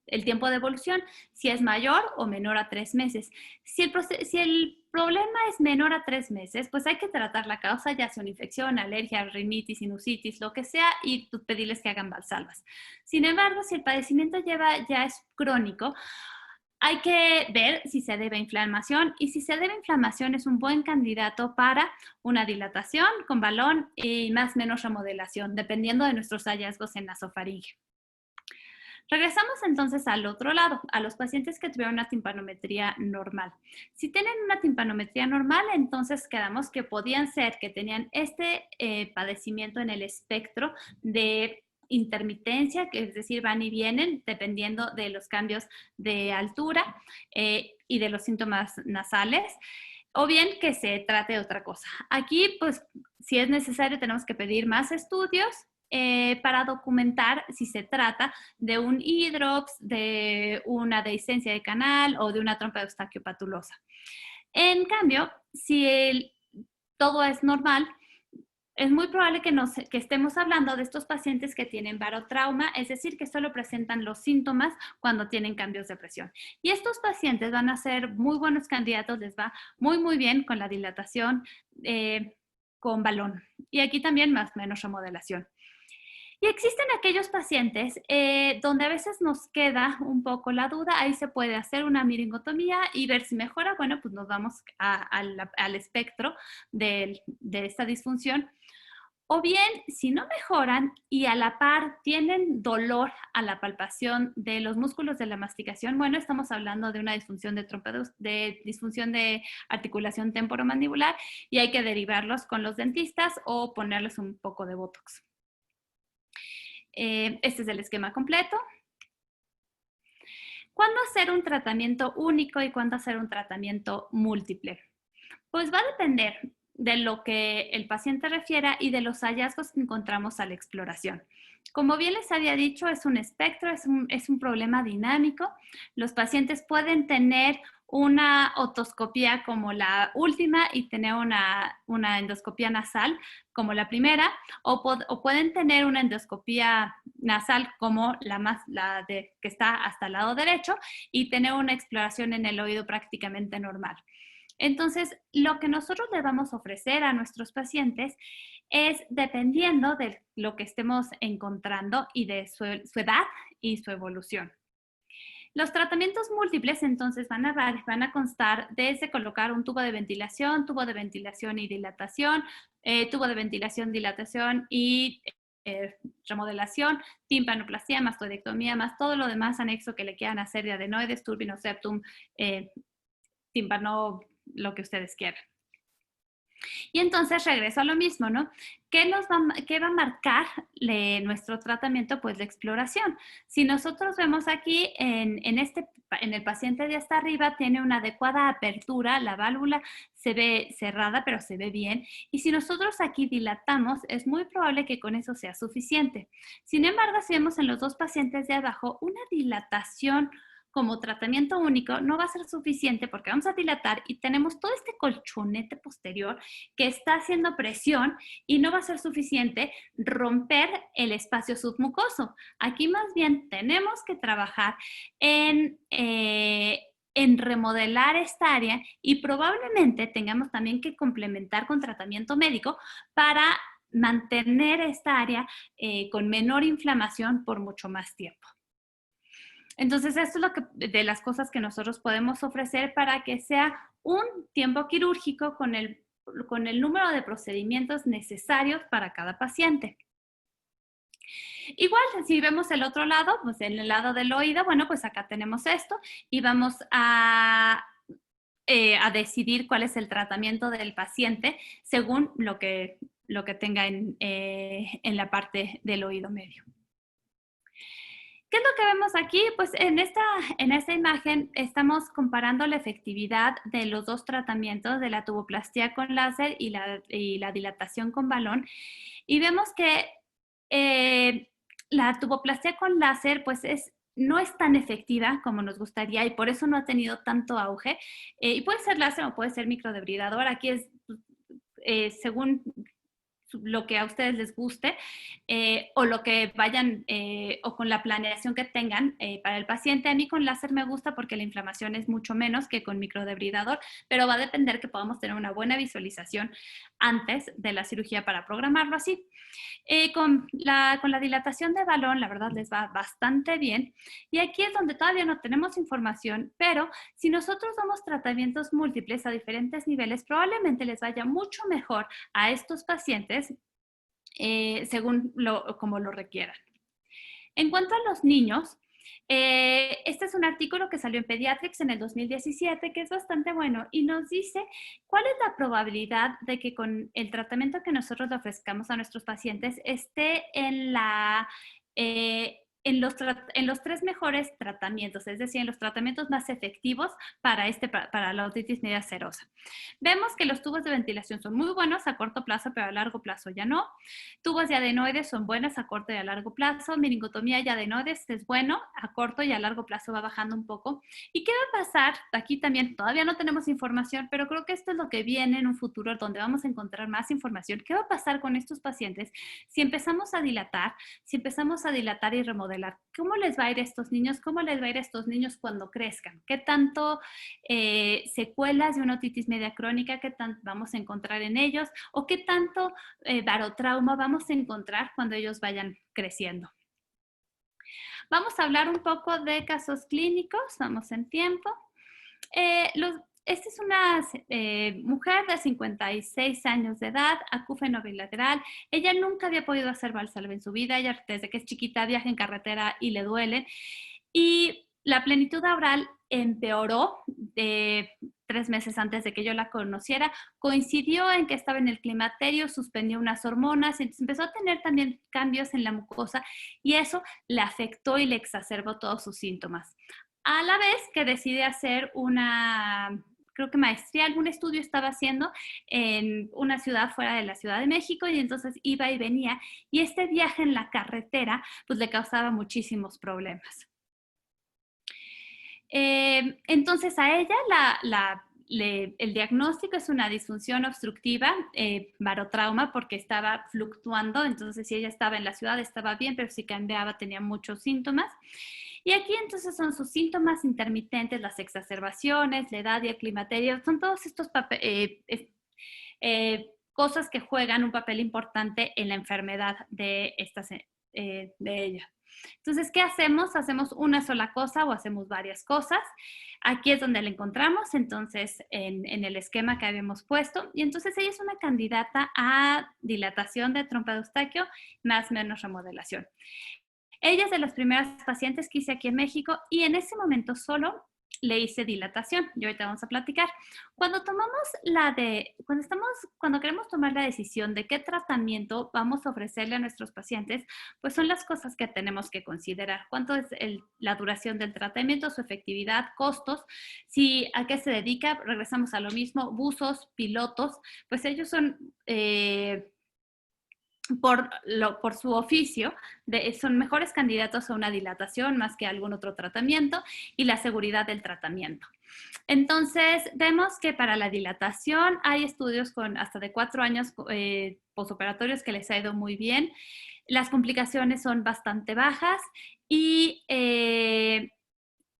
el tiempo de evolución, si es mayor o menor a 3 meses. Si el problema es menor a 3 meses, pues hay que tratar la causa, ya sea una infección, alergia, rinitis, sinusitis, lo que sea, y pedirles que hagan valsalvas. Sin embargo, si el padecimiento ya es crónico, hay que ver si se debe a inflamación, y si se debe a inflamación es un buen candidato para una dilatación con balón y más o menos remodelación, dependiendo de nuestros hallazgos en nasofaringe. Regresamos entonces al otro lado, a los pacientes que tuvieron una timpanometría normal. Si tienen una timpanometría normal, entonces quedamos que podían ser que tenían este padecimiento en el espectro de intermitencia, que es decir, van y vienen dependiendo de los cambios de altura y de los síntomas nasales, o bien que se trate de otra cosa. Aquí, pues, si es necesario, tenemos que pedir más estudios para documentar si se trata de un hidrops, de una dehiscencia de canal o de una trompa de Eustaquio patulosa. En cambio, si todo es normal, es muy probable que estemos hablando de estos pacientes que tienen barotrauma, es decir, que solo presentan los síntomas cuando tienen cambios de presión. Y estos pacientes van a ser muy buenos candidatos, les va muy, muy bien con la dilatación con balón. Y aquí también más o menos remodelación. Y existen aquellos pacientes donde a veces nos queda un poco la duda, ahí se puede hacer una miringotomía y ver si mejora. Bueno, pues nos vamos al espectro de esta disfunción. O bien, si no mejoran y a la par tienen dolor a la palpación de los músculos de la masticación, bueno, estamos hablando de una disfunción de disfunción de articulación temporomandibular y hay que derivarlos con los dentistas o ponerles un poco de botox. Este es el esquema completo. ¿Cuándo hacer un tratamiento único y cuándo hacer un tratamiento múltiple? Pues va a depender de lo que el paciente refiera y de los hallazgos que encontramos a la exploración. Como bien les había dicho, es un espectro, es un problema dinámico. Los pacientes pueden tener una otoscopía como la última y tener una endoscopía nasal como la primera, o pueden tener una endoscopía nasal como la que está hasta el lado derecho y tener una exploración en el oído prácticamente normal. Entonces, lo que nosotros le vamos a ofrecer a nuestros pacientes es dependiendo de lo que estemos encontrando y de su edad y su evolución. Los tratamientos múltiples entonces van a constar desde colocar un tubo de ventilación y dilatación, tubo de ventilación, dilatación y remodelación, timpanoplastia, mastoidectomía, más todo lo demás anexo que le quieran hacer de adenoides, turbinus septum, tímpano, lo que ustedes quieran. Y entonces regreso a lo mismo, ¿no? ¿Qué va a marcar nuestro tratamiento? Pues la exploración. Si nosotros vemos aquí en el paciente de hasta arriba tiene una adecuada apertura, la válvula se ve cerrada, pero se ve bien. Y si nosotros aquí dilatamos, es muy probable que con eso sea suficiente. Sin embargo, si vemos en los dos pacientes de abajo, una dilatación como tratamiento único no va a ser suficiente porque vamos a dilatar y tenemos todo este colchonete posterior que está haciendo presión y no va a ser suficiente romper el espacio submucoso. Aquí más bien tenemos que trabajar en remodelar esta área y probablemente tengamos también que complementar con tratamiento médico para mantener esta área con menor inflamación por mucho más tiempo. Entonces, esto es de las cosas que nosotros podemos ofrecer para que sea un tiempo quirúrgico con el número de procedimientos necesarios para cada paciente. Igual, si vemos el otro lado, pues en el lado del oído, bueno, pues acá tenemos esto y vamos a decidir cuál es el tratamiento del paciente según lo que tenga en la parte del oído medio. ¿Qué es lo que vemos aquí? Pues en esta imagen estamos comparando la efectividad de los dos tratamientos, de la tuboplastia con láser y la dilatación con balón. Y vemos que la tuboplastia con láser pues no es tan efectiva como nos gustaría y por eso no ha tenido tanto auge. Y puede ser láser o puede ser microdebridador. Aquí es según lo que a ustedes les guste o lo que vayan o con la planeación que tengan para el paciente. A mí con láser me gusta porque la inflamación es mucho menos que con microdebridador, pero va a depender que podamos tener una buena visualización antes de la cirugía para programarlo así. Con la dilatación de balón, la verdad les va bastante bien. Y aquí es donde todavía no tenemos información, pero si nosotros damos tratamientos múltiples a diferentes niveles, probablemente les vaya mucho mejor a estos pacientes según como lo requieran. En cuanto a los niños, este es un artículo que salió en Pediatrics en el 2017, que es bastante bueno y nos dice cuál es la probabilidad de que con el tratamiento que nosotros le ofrezcamos a nuestros pacientes esté en los tres mejores tratamientos, es decir, en los tratamientos más efectivos para la otitis media serosa. Vemos que los tubos de ventilación son muy buenos a corto plazo, pero a largo plazo ya no. Tubos de adenoides son buenos a corto y a largo plazo. Meningotomía y adenoides es bueno, a corto y a largo plazo va bajando un poco. ¿Y qué va a pasar? Aquí también todavía no tenemos información, pero creo que esto es lo que viene en un futuro donde vamos a encontrar más información. ¿Qué va a pasar con estos pacientes si empezamos a dilatar y remodelar? ¿Cómo les va a ir a estos niños? ¿Cómo les va a ir a estos niños cuando crezcan? ¿Qué tanto secuelas de una otitis media crónica, qué tanto vamos a encontrar en ellos? ¿O qué tanto barotrauma vamos a encontrar cuando ellos vayan creciendo? Vamos a hablar un poco de casos clínicos, vamos en tiempo. Esta es una mujer de 56 años de edad, acúfeno bilateral. Ella nunca había podido hacer Valsalva en su vida. Ella desde que es chiquita viaja en carretera y le duele. Y la plenitud oral empeoró 3 meses antes de que yo la conociera. Coincidió en que estaba en el climaterio, suspendió unas hormonas, entonces empezó a tener también cambios en la mucosa y eso le afectó y le exacerbó todos sus síntomas. A la vez que decide hacer creo que maestría, algún estudio estaba haciendo en una ciudad fuera de la Ciudad de México y entonces iba y venía y este viaje en la carretera pues le causaba muchísimos problemas. Entonces a ella el diagnóstico es una disfunción obstructiva, barotrauma, porque estaba fluctuando, entonces si ella estaba en la ciudad estaba bien, pero si cambiaba tenía muchos síntomas. Y aquí entonces son sus síntomas intermitentes, las exacerbaciones, la edad y el climaterio, son todos estos cosas que juegan un papel importante en la enfermedad de ella. Entonces, ¿qué hacemos? ¿Hacemos una sola cosa o hacemos varias cosas? Aquí es donde la encontramos, entonces, en el esquema que habíamos puesto. Y entonces ella es una candidata a dilatación de trompa de Eustaquio más menos remodelación. Ella es de las primeras pacientes que hice aquí en México y en ese momento solo le hice dilatación. Y ahorita vamos a platicar. Cuando queremos tomar la decisión de qué tratamiento vamos a ofrecerle a nuestros pacientes, pues son las cosas que tenemos que considerar. ¿Cuánto es la duración del tratamiento, su efectividad, costos? ¿A qué se dedica? Regresamos a lo mismo, buzos, pilotos, pues ellos son... por su oficio, son mejores candidatos a una dilatación más que algún otro tratamiento y la seguridad del tratamiento. Entonces, vemos que para la dilatación hay estudios con hasta de 4 años posoperatorios que les ha ido muy bien. Las complicaciones son bastante bajas y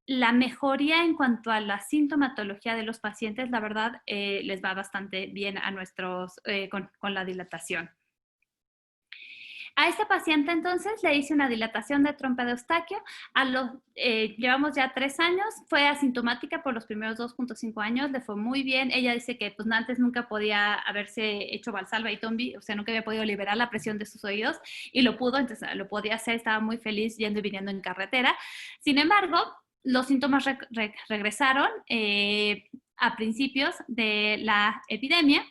la mejoría en cuanto a la sintomatología de los pacientes, la verdad, les va bastante bien a con la dilatación. A esta paciente entonces le hice una dilatación de trompa de Eustaquio. Llevamos ya 3 años, fue asintomática por los primeros 2.5 años, le fue muy bien. Ella dice que pues, antes nunca podía haberse hecho Valsalva y Tombi, o sea, nunca había podido liberar la presión de sus oídos y lo pudo, entonces lo podía hacer, estaba muy feliz yendo y viniendo en carretera. Sin embargo, los síntomas regresaron a principios de la epidemia.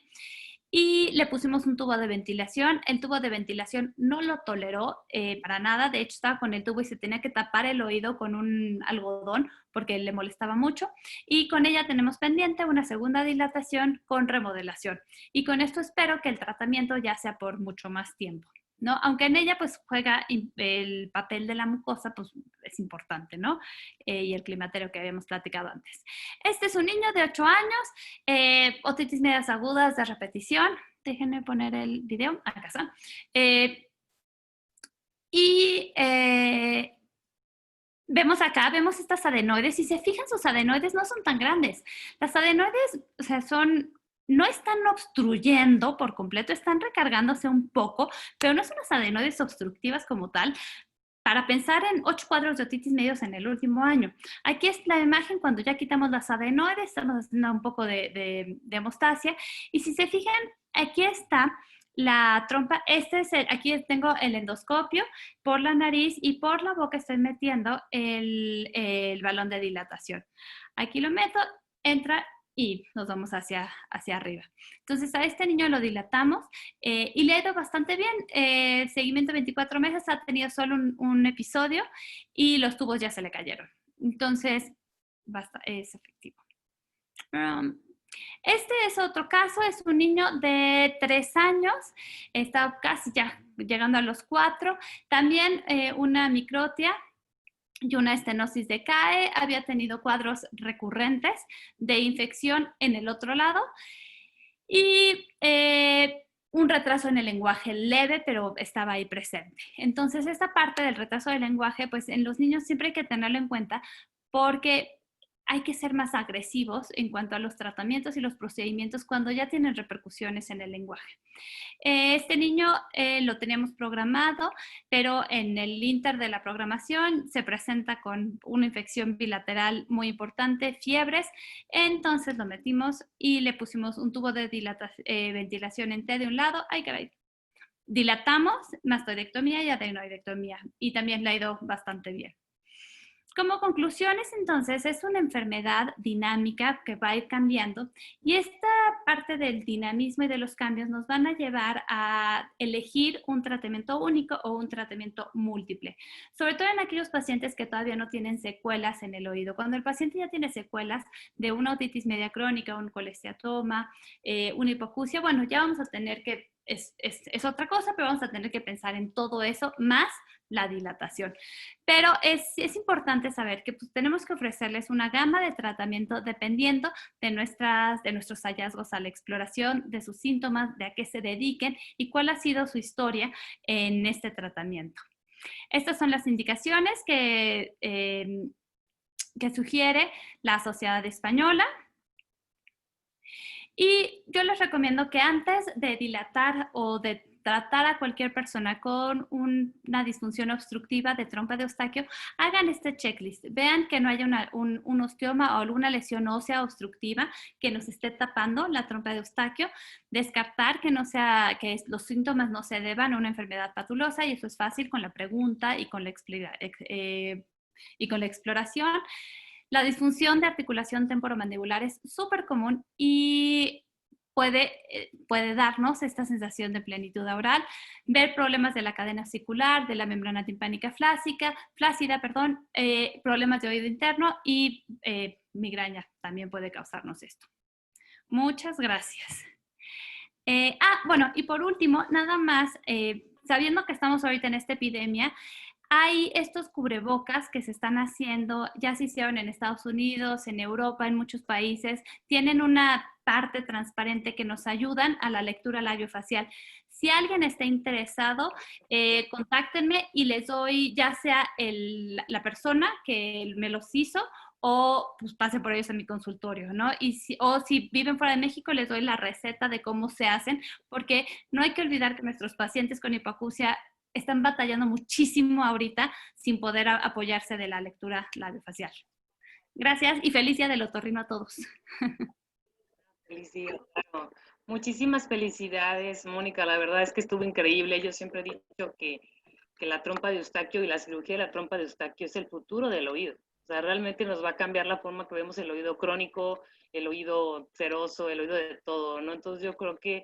Y le pusimos un tubo de ventilación. El tubo de ventilación no lo toleró para nada. De hecho, estaba con el tubo y se tenía que tapar el oído con un algodón porque le molestaba mucho. Y con ella tenemos pendiente una segunda dilatación con remodelación. Y con esto espero que el tratamiento ya sea por mucho más tiempo, ¿no? Aunque en ella pues juega el papel de la mucosa, pues es importante, ¿no? Y el climaterio que habíamos platicado antes. Este es un niño de 8 años, otitis medias agudas de repetición. Déjenme poner el video, acá está. Vemos estas adenoides. Si se fijan, sus adenoides no son tan grandes. Las adenoides, o sea, no están obstruyendo por completo, están recargándose un poco, pero no son las adenoides obstructivas como tal, para pensar en 8 cuadros de otitis medios en el último año. Aquí es la imagen cuando ya quitamos las adenoides, estamos haciendo un poco de hemostasia, y si se fijan, aquí está la trompa. Aquí tengo el endoscopio, por la nariz y por la boca estoy metiendo el balón de dilatación. Aquí lo meto, entra y nos vamos hacia arriba. Entonces a este niño lo dilatamos y le ha ido bastante bien. Seguimiento 24 meses, ha tenido solo un episodio y los tubos ya se le cayeron. Entonces, es efectivo. Este es otro caso, es un niño de 3 años, está casi ya llegando a los 4. También una microtia y una estenosis de CAE, había tenido cuadros recurrentes de infección en el otro lado y un retraso en el lenguaje leve, pero estaba ahí presente. Entonces, esta parte del retraso del lenguaje, pues en los niños siempre hay que tenerlo en cuenta porque hay que ser más agresivos en cuanto a los tratamientos y los procedimientos cuando ya tienen repercusiones en el lenguaje. Este niño lo teníamos programado, pero en el inter de la programación se presenta con una infección bilateral muy importante, fiebres, entonces lo metimos y le pusimos un tubo de ventilación en T de un lado. Ay, caray. Dilatamos, mastoidectomía y adenoidectomía, y también le ha ido bastante bien. Como conclusiones, entonces, es una enfermedad dinámica que va a ir cambiando y esta parte del dinamismo y de los cambios nos van a llevar a elegir un tratamiento único o un tratamiento múltiple, sobre todo en aquellos pacientes que todavía no tienen secuelas en el oído. Cuando el paciente ya tiene secuelas de una otitis media crónica, un colesteatoma, una hipoacusia, bueno, ya vamos a tener que, es otra cosa, pero vamos a tener que pensar en todo eso más la dilatación. Pero es importante saber que pues, tenemos que ofrecerles una gama de tratamiento dependiendo de nuestros hallazgos a la exploración, de sus síntomas, de a qué se dediquen y cuál ha sido su historia en este tratamiento. Estas son las indicaciones que sugiere la Sociedad Española. Y yo les recomiendo que antes de dilatar o de tratar a cualquier persona con una disfunción obstructiva de trompa de Eustaquio, hagan este checklist. Vean que no haya un osteoma o alguna lesión ósea obstructiva que nos esté tapando la trompa de Eustaquio. Descartar que los síntomas no se deban a una enfermedad patulosa, y eso es fácil con la pregunta y con la exploración. La disfunción de articulación temporomandibular es súper común y puede darnos esta sensación de plenitud oral. Ver problemas de la cadena articular, de la membrana timpánica flácida, problemas de oído interno y migraña también puede causarnos esto. Muchas gracias. Bueno, y por último, nada más, sabiendo que estamos ahorita en esta epidemia, hay estos cubrebocas que se están haciendo, ya se hicieron en Estados Unidos, en Europa, en muchos países, tienen una parte transparente que nos ayudan a la lectura labiofacial. Si alguien está interesado, contáctenme y les doy ya sea la persona que me los hizo o pues pase por ellos a mi consultorio, ¿no? O si viven fuera de México, les doy la receta de cómo se hacen, porque no hay que olvidar que nuestros pacientes con hipoacusia están batallando muchísimo ahorita sin poder apoyarse de la lectura labiofacial. Gracias y feliz día del otorrino a todos. Feliz día, claro. Muchísimas felicidades, Mónica. La verdad es que estuvo increíble. Yo siempre he dicho que la trompa de Eustaquio y la cirugía de la trompa de Eustaquio es el futuro del oído. O sea, realmente nos va a cambiar la forma que vemos el oído crónico, el oído seroso, el oído de todo, ¿no? Entonces yo creo que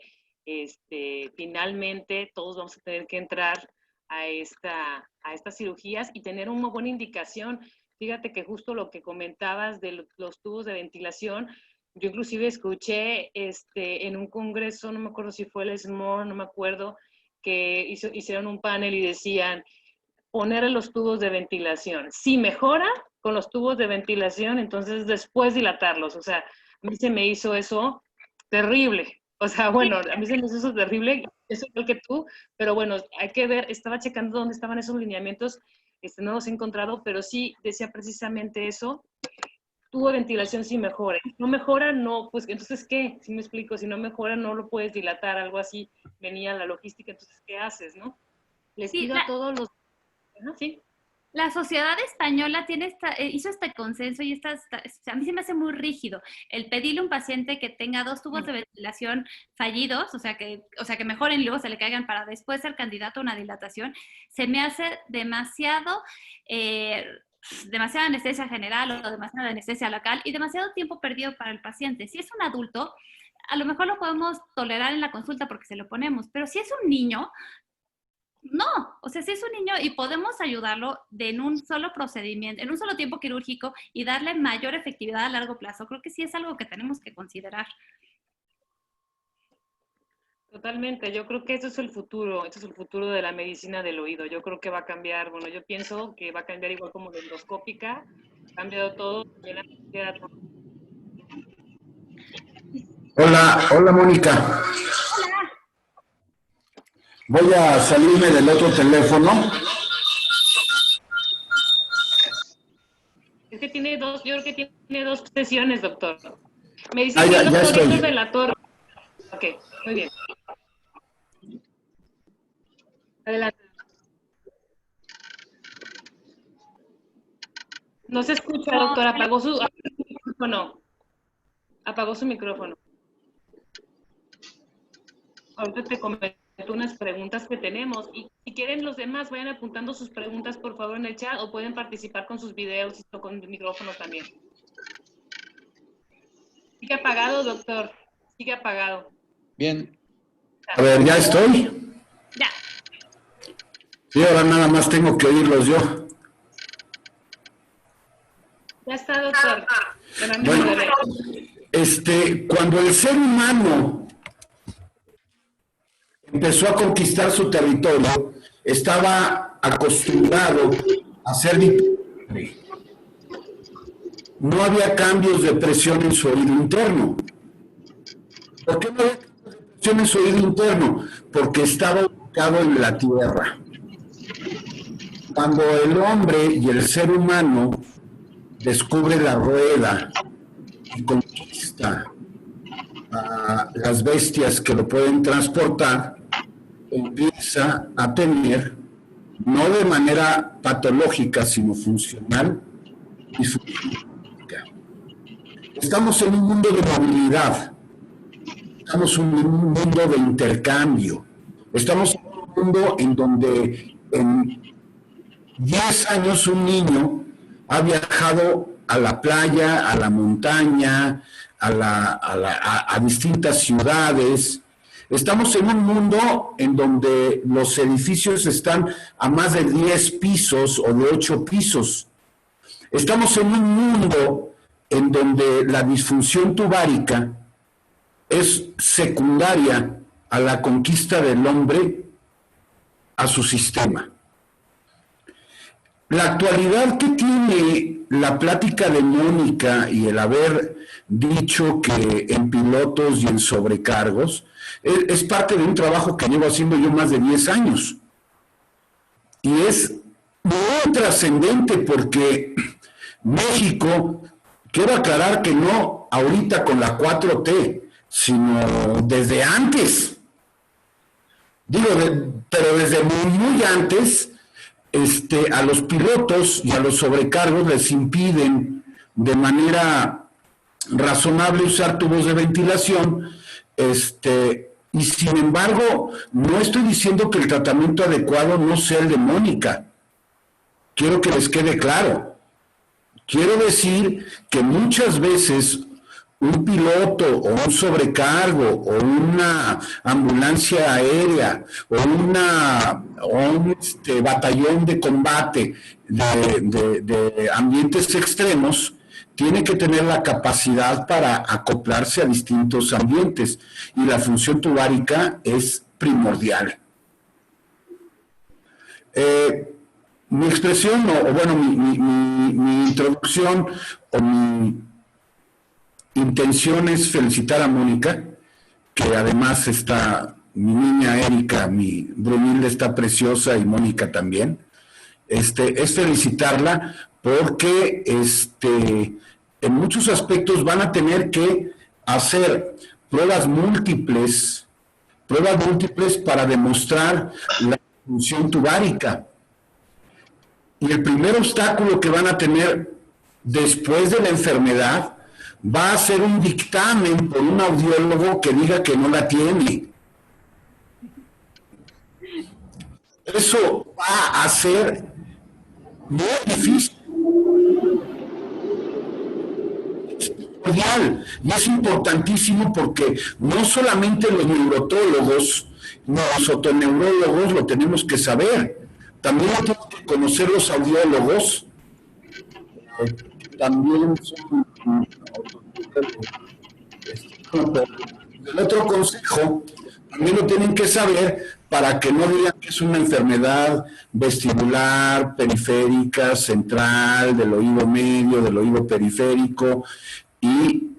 finalmente todos vamos a tener que entrar a estas cirugías y tener una buena indicación. Fíjate que justo lo que comentabas de los tubos de ventilación, yo inclusive escuché en un congreso, no me acuerdo si fue el SMOR, no me acuerdo, que hicieron un panel y decían, poner los tubos de ventilación. Si mejora con los tubos de ventilación, entonces después dilatarlos. O sea, a mí se me hizo eso terrible. O sea, bueno, a mí se me hizo eso terrible, eso igual que tú, pero bueno, hay que ver, estaba checando dónde estaban esos lineamientos, no los he encontrado, pero sí decía precisamente eso, tubo de ventilación sí mejora. No mejora, no, pues entonces, ¿qué? Si me explico, si no mejora, no lo puedes dilatar, algo así, venía la logística, entonces, ¿qué haces, no? Les pido a todos los... Sí. La Sociedad Española hizo este consenso y a mí se me hace muy rígido el pedirle a un paciente que tenga 2 tubos de ventilación fallidos, o sea que mejoren y luego se le caigan para después ser candidato a una dilatación. Se me hace demasiada anestesia general o demasiada anestesia local y demasiado tiempo perdido para el paciente. Si es un adulto, a lo mejor lo podemos tolerar en la consulta porque se lo ponemos, pero si es un niño, no, o sea, si es un niño y podemos ayudarlo en un solo procedimiento, en un solo tiempo quirúrgico y darle mayor efectividad a largo plazo, creo que sí es algo que tenemos que considerar. Totalmente, yo creo que eso es el futuro de la medicina del oído. Yo creo que va a cambiar, bueno, yo pienso que va a cambiar igual como la endoscópica, ha cambiado todo. Hola Mónica. Hola. Voy a salirme del otro teléfono. Es que tiene yo creo que tiene 2 sesiones, doctor. Me dice que ya el doctor estoy. Héctor de la Torre. Ok, muy bien. Adelante. No se escucha, doctor. Apagó su micrófono. Apagó su micrófono. Ahorita te comento unas preguntas que tenemos. Y si quieren los demás, vayan apuntando sus preguntas, por favor, en el chat, o pueden participar con sus videos y con el micrófono también. Sigue apagado, doctor. Sigue apagado. Bien. A ver, ¿ya estoy? Ya. Sí, ahora nada más tengo que oírlos yo. Ya está, doctor. Bueno, cuando el ser humano empezó a conquistar su territorio, estaba acostumbrado a ser diferente. No había cambios de presión en su oído interno. ¿Por qué no había cambios de presión en su oído interno? Porque estaba ubicado en la tierra. Cuando el hombre y el ser humano descubre la rueda y conquista a las bestias que lo pueden transportar, empieza a tener, no de manera patológica, sino funcional, disfunción eréctil. Estamos en un mundo de movilidad, estamos en un mundo de intercambio, estamos en un mundo en donde en 10 años un niño ha viajado a la playa, a la montaña, a distintas ciudades. Estamos en un mundo en donde los edificios están a más de 10 pisos o de 8 pisos. Estamos en un mundo en donde la disfunción tubárica es secundaria a la conquista del hombre a su sistema. La actualidad que tiene la plática de Mónica y el haber dicho que en pilotos y en sobrecargos es parte de un trabajo que llevo haciendo yo más de 10 años. Y es muy trascendente porque México, quiero aclarar que no ahorita con la 4T, sino desde antes. Digo, pero desde muy antes, a los pilotos y a los sobrecargos les impiden de manera razonable usar tubos de ventilación, y sin embargo, no estoy diciendo que el tratamiento adecuado no sea el de Mónica. Quiero que les quede claro. Quiero decir que muchas veces un piloto o un sobrecargo o una ambulancia aérea o un batallón de combate de ambientes extremos tiene que tener la capacidad para acoplarse a distintos ambientes y la función tubárica es primordial. Mi expresión, mi introducción o mi intención es felicitar a Mónica, que además está, mi niña Erika, mi Brunilda está preciosa y Mónica también. Es felicitarla porque en muchos aspectos van a tener que hacer pruebas múltiples para demostrar la función tubárica. Y el primer obstáculo que van a tener después de la enfermedad va a ser un dictamen por un audiólogo que diga que no la tiene. Eso va a ser muy difícil. Y es importantísimo porque no solamente los neurotólogos, los otoneurólogos lo tenemos que saber, también tenemos que conocer los audiólogos, también son el otro consejo, también lo tienen que saber para que no digan que es una enfermedad vestibular, periférica, central, del oído medio, del oído periférico, y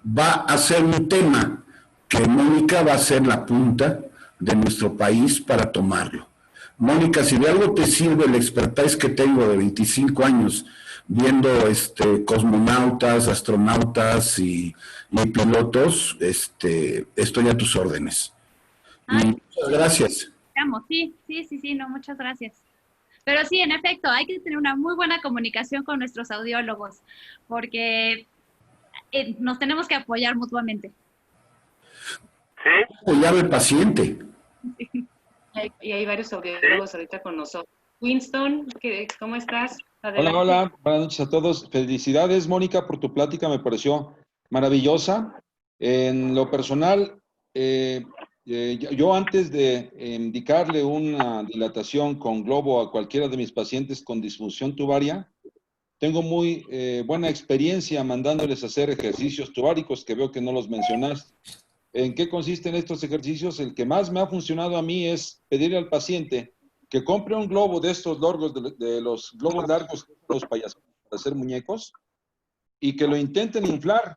va a ser un tema que Mónica va a ser la punta de nuestro país para tomarlo. Mónica, si de algo te sirve el expertise que tengo de 25 años viendo cosmonautas, astronautas y pilotos, estoy a tus órdenes. Muchas gracias. Sí, no, muchas gracias. Pero sí, en efecto, hay que tener una muy buena comunicación con nuestros audiólogos, porque nos tenemos que apoyar mutuamente. ¿Sí? Apoyar al paciente. Y hay varios audiólogos ahorita con nosotros. Winston, ¿cómo estás? Adelante. Hola, buenas noches a todos. Felicidades, Mónica, por tu plática, me pareció maravillosa. En lo personal, yo antes de indicarle una dilatación con globo a cualquiera de mis pacientes con disfunción tubaria, tengo muy buena experiencia mandándoles a hacer ejercicios tubáricos que veo que no los mencionaste. ¿En qué consisten estos ejercicios? El que más me ha funcionado a mí es pedirle al paciente que compre un globo de estos largos, de los globos largos, los payasos, para hacer muñecos, y que lo intenten inflar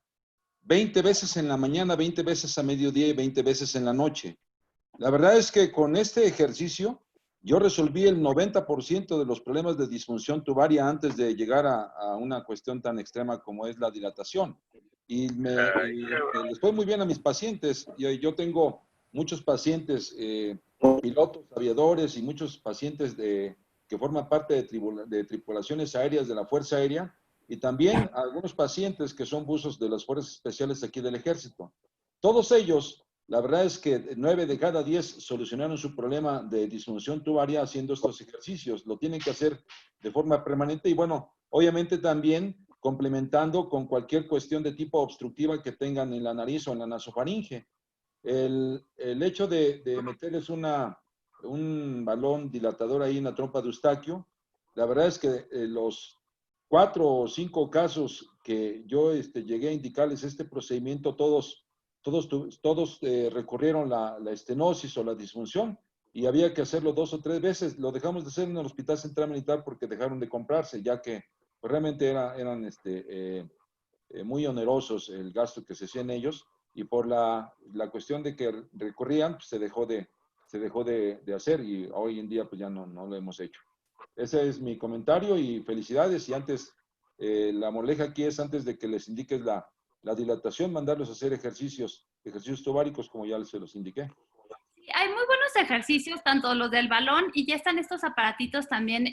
20 veces en la mañana, 20 veces a mediodía y 20 veces en la noche. La verdad es que con este ejercicio yo resolví el 90% de los problemas de disfunción tubaria antes de llegar a una cuestión tan extrema como es la dilatación. Y les fue muy bien a mis pacientes. Yo tengo muchos pacientes, pilotos, aviadores y muchos pacientes que forman parte de tripulaciones aéreas de la Fuerza Aérea, y también algunos pacientes que son buzos de las Fuerzas Especiales aquí del Ejército. Todos ellos, la verdad es que 9 de cada 10 solucionaron su problema de disfunción tubaria haciendo estos ejercicios. Lo tienen que hacer de forma permanente y bueno, obviamente también complementando con cualquier cuestión de tipo obstructiva que tengan en la nariz o en la nasofaringe. El hecho de meterles un balón dilatador ahí en la trompa de Eustaquio, la verdad es que los 4 o 5 casos que yo llegué a indicarles este procedimiento, todos recurrieron la estenosis o la disfunción y había que hacerlo 2 o 3 veces. Lo dejamos de hacer en el Hospital Central Militar porque dejaron de comprarse, ya que pues, realmente eran muy onerosos el gasto que se hacía en ellos y por la cuestión de que recurrían, pues, se dejó de hacer y hoy en día pues ya no lo hemos hecho. Ese es mi comentario y felicidades. Y antes, la moraleja aquí es antes de que les indiques la dilatación, mandarlos a hacer ejercicios tubáricos como ya se los indiqué. Hay muy buenos ejercicios, tanto los del balón y ya están estos aparatitos también,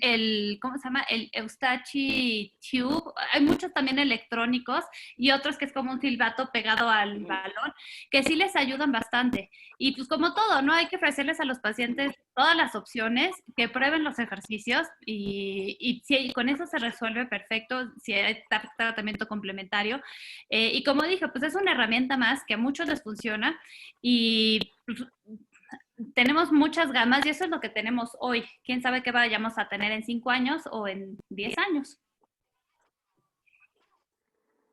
¿cómo se llama? El Eustachi Tube. Hay muchos también electrónicos y otros que es como un silbato pegado al balón, que sí les ayudan bastante. Y pues como todo, ¿no? Hay que ofrecerles a los pacientes todas las opciones, que prueben los ejercicios y si con eso se resuelve perfecto, si hay tratamiento complementario. Y como dije, pues es una herramienta más que a muchos les funciona y pues, tenemos muchas gamas y eso es lo que tenemos hoy. ¿Quién sabe qué vayamos a tener en 5 años o en 10 años?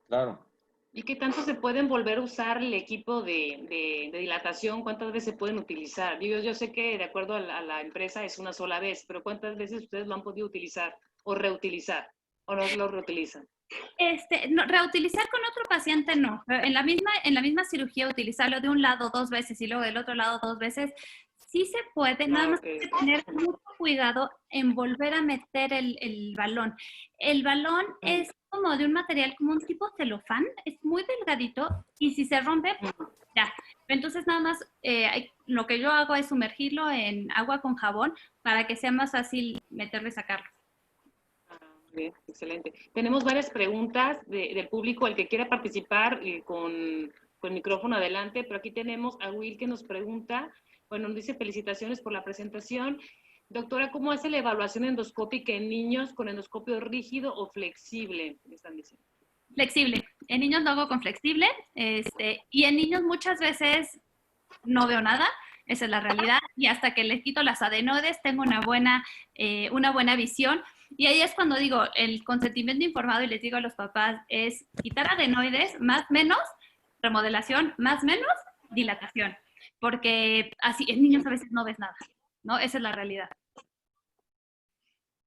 Claro. ¿Y qué tanto se pueden volver a usar el equipo de dilatación? ¿Cuántas veces se pueden utilizar? Digo, yo sé que de acuerdo a la empresa es una sola vez, pero ¿cuántas veces ustedes lo han podido utilizar o reutilizar? ¿O no lo reutilizan? No, reutilizar con otro paciente no. En la misma cirugía utilizarlo de un lado 2 veces y luego del otro lado 2 veces, sí se puede, nada más hay que tener mucho cuidado en volver a meter el balón. El balón es como de un material, como un tipo celofán, es muy delgadito y si se rompe, ya. Entonces nada más lo que yo hago es sumergirlo en agua con jabón para que sea más fácil meterlo y sacarlo. Bien, excelente. Tenemos varias preguntas del público, el que quiera participar con micrófono adelante, pero aquí tenemos a Will que nos pregunta, bueno, nos dice felicitaciones por la presentación. Doctora, ¿cómo hace la evaluación endoscópica en niños con endoscopio rígido o flexible? Me están diciendo. Flexible. En niños lo hago con flexible y en niños muchas veces no veo nada. Esa es la realidad. Y hasta que les quito las adenoides, tengo una buena visión. Y ahí es cuando digo, el consentimiento informado y les digo a los papás es quitar adenoides, más menos remodelación, más menos dilatación. Porque así en niños a veces no ves nada, ¿no? Esa es la realidad.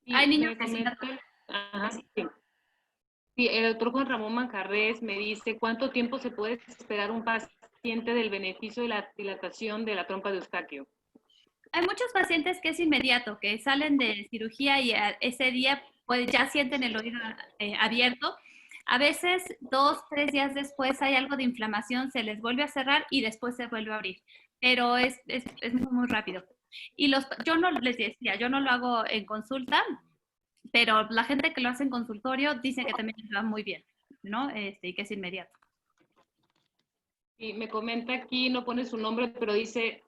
Y hay niños que sí. Sí, el doctor Juan Ramón Manjarres me dice, ¿cuánto tiempo se puede esperar un paciente del beneficio de la dilatación de la trompa de Eustaquio? Hay muchos pacientes que es inmediato, que salen de cirugía y ese día pues, ya sienten el oído abierto. A veces 2, 3 días después hay algo de inflamación, se les vuelve a cerrar y después se vuelve a abrir. Pero es muy, muy rápido. Y yo no les decía, yo no lo hago en consulta, pero la gente que lo hace en consultorio dice que también va muy bien, ¿no? Y que es inmediato. Y me comenta aquí, no pone su nombre, pero dice,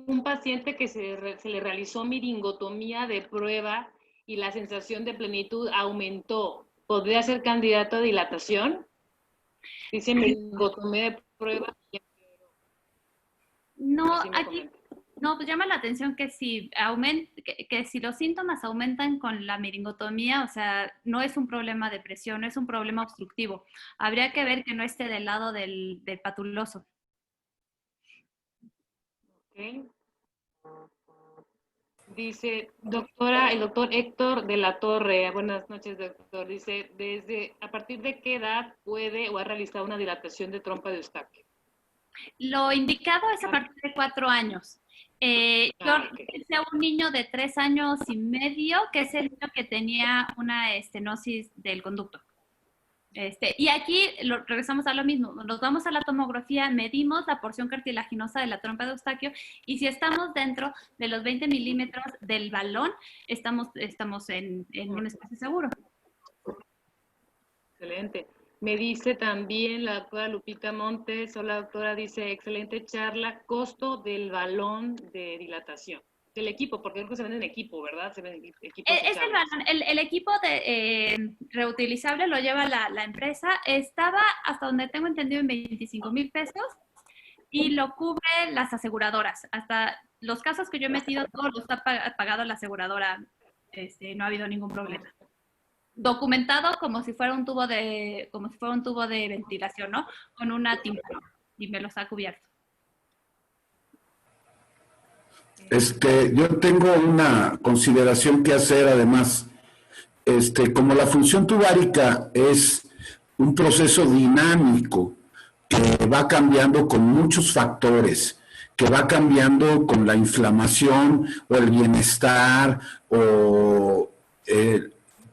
un paciente que se le realizó miringotomía de prueba y la sensación de plenitud aumentó, ¿podría ser candidato a dilatación? Dice miringotomía de prueba. No, aquí no, pues llama la atención que si que si los síntomas aumentan con la miringotomía, o sea, no es un problema de presión, no es un problema obstructivo. Habría que ver que no esté del lado del patuloso. Okay. Dice, doctora, el doctor Héctor de la Torre, buenas noches, doctor, dice, ¿a partir de qué edad puede o ha realizado una dilatación de trompa de Eustaquio? Lo indicado es a partir de 4 años. Yo hice un niño de 3 años y medio, que es el niño que tenía una estenosis del conducto. Y aquí regresamos a lo mismo, nos vamos a la tomografía, medimos la porción cartilaginosa de la trompa de Eustaquio y si estamos dentro de los 20 milímetros del balón, estamos en un espacio seguro. Excelente. Me dice también la doctora Lupita Montes, hola doctora, dice, excelente charla, costo del balón de dilatación. Del equipo, porque creo que se vende en equipo, ¿verdad? Se vende equipo. Es el balón, el equipo reutilizable lo lleva la empresa, estaba hasta donde tengo entendido en 25,000 pesos y lo cubre las aseguradoras. Hasta los casos que yo he metido, todo lo está pagado la aseguradora, no ha habido ningún problema. Documentado como si fuera un tubo de ventilación, ¿no? Con una tímpano y me los ha cubierto. Yo tengo una consideración que hacer además. Como la función tubárica es un proceso dinámico que va cambiando con muchos factores, que va cambiando con la inflamación o el bienestar, o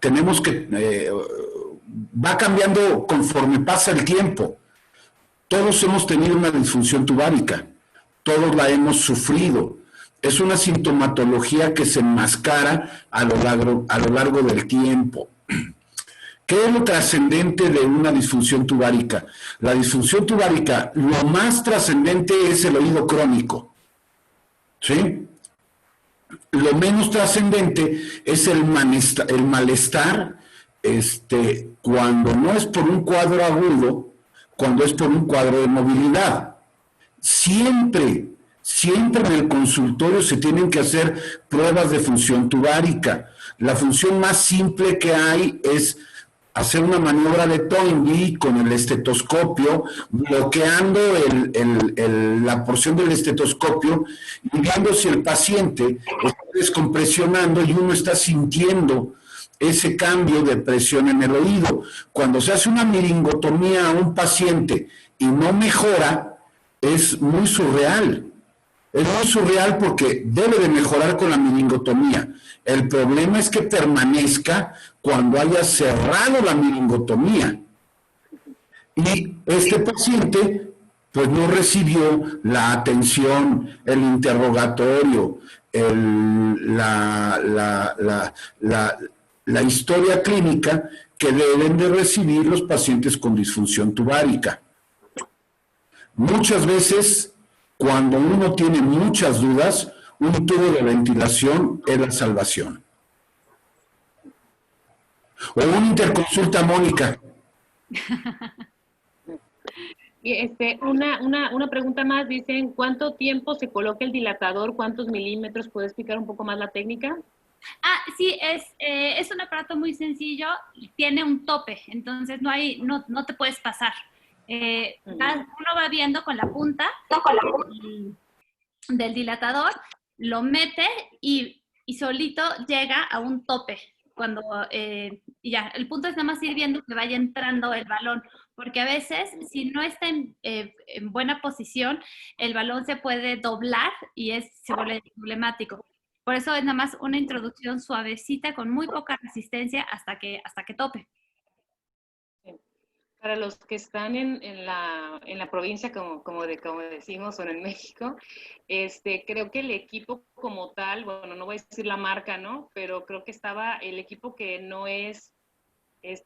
tenemos que, va cambiando conforme pasa el tiempo. Todos hemos tenido una disfunción tubárica, todos la hemos sufrido. Es una sintomatología que se enmascara a lo largo del tiempo. ¿Qué es lo trascendente de una disfunción tubárica? La disfunción tubárica, lo más trascendente es el oído crónico, ¿sí? Lo menos trascendente es el malestar, cuando no es por un cuadro agudo, cuando es por un cuadro de movilidad. Siempre en el consultorio se tienen que hacer pruebas de función tubárica. La función más simple que hay es hacer una maniobra de Toynbee con el estetoscopio, bloqueando la porción del estetoscopio y viendo si el paciente está descompresionando y uno está sintiendo ese cambio de presión en el oído. Cuando se hace una miringotomía a un paciente y no mejora, es muy surreal. Es muy surreal porque debe de mejorar con la miringotomía. El problema es que permanezca cuando haya cerrado la miringotomía. Y este paciente, pues no recibió la atención, el interrogatorio, la historia clínica que deben de recibir los pacientes con disfunción tubárica. Muchas veces, cuando uno tiene muchas dudas, un tubo de ventilación es la salvación. O una interconsulta, Mónica. Y una pregunta más, dicen, ¿cuánto tiempo se coloca el dilatador? ¿Cuántos milímetros? ¿Puede explicar un poco más la técnica? Sí, es un aparato muy sencillo, tiene un tope, entonces no te puedes pasar. Uno va viendo con la punta del dilatador, lo mete y solito llega a un tope. Y ya, el punto es nada más ir viendo que vaya entrando el balón, porque a veces si no está en buena posición, el balón se puede doblar y se vuelve problemático. Por eso es nada más una introducción suavecita con muy poca resistencia hasta que tope. Para los que están en la provincia, como decimos, o en México, creo que el equipo como tal, bueno, no voy a decir la marca, ¿no? Pero creo que estaba el equipo que no es el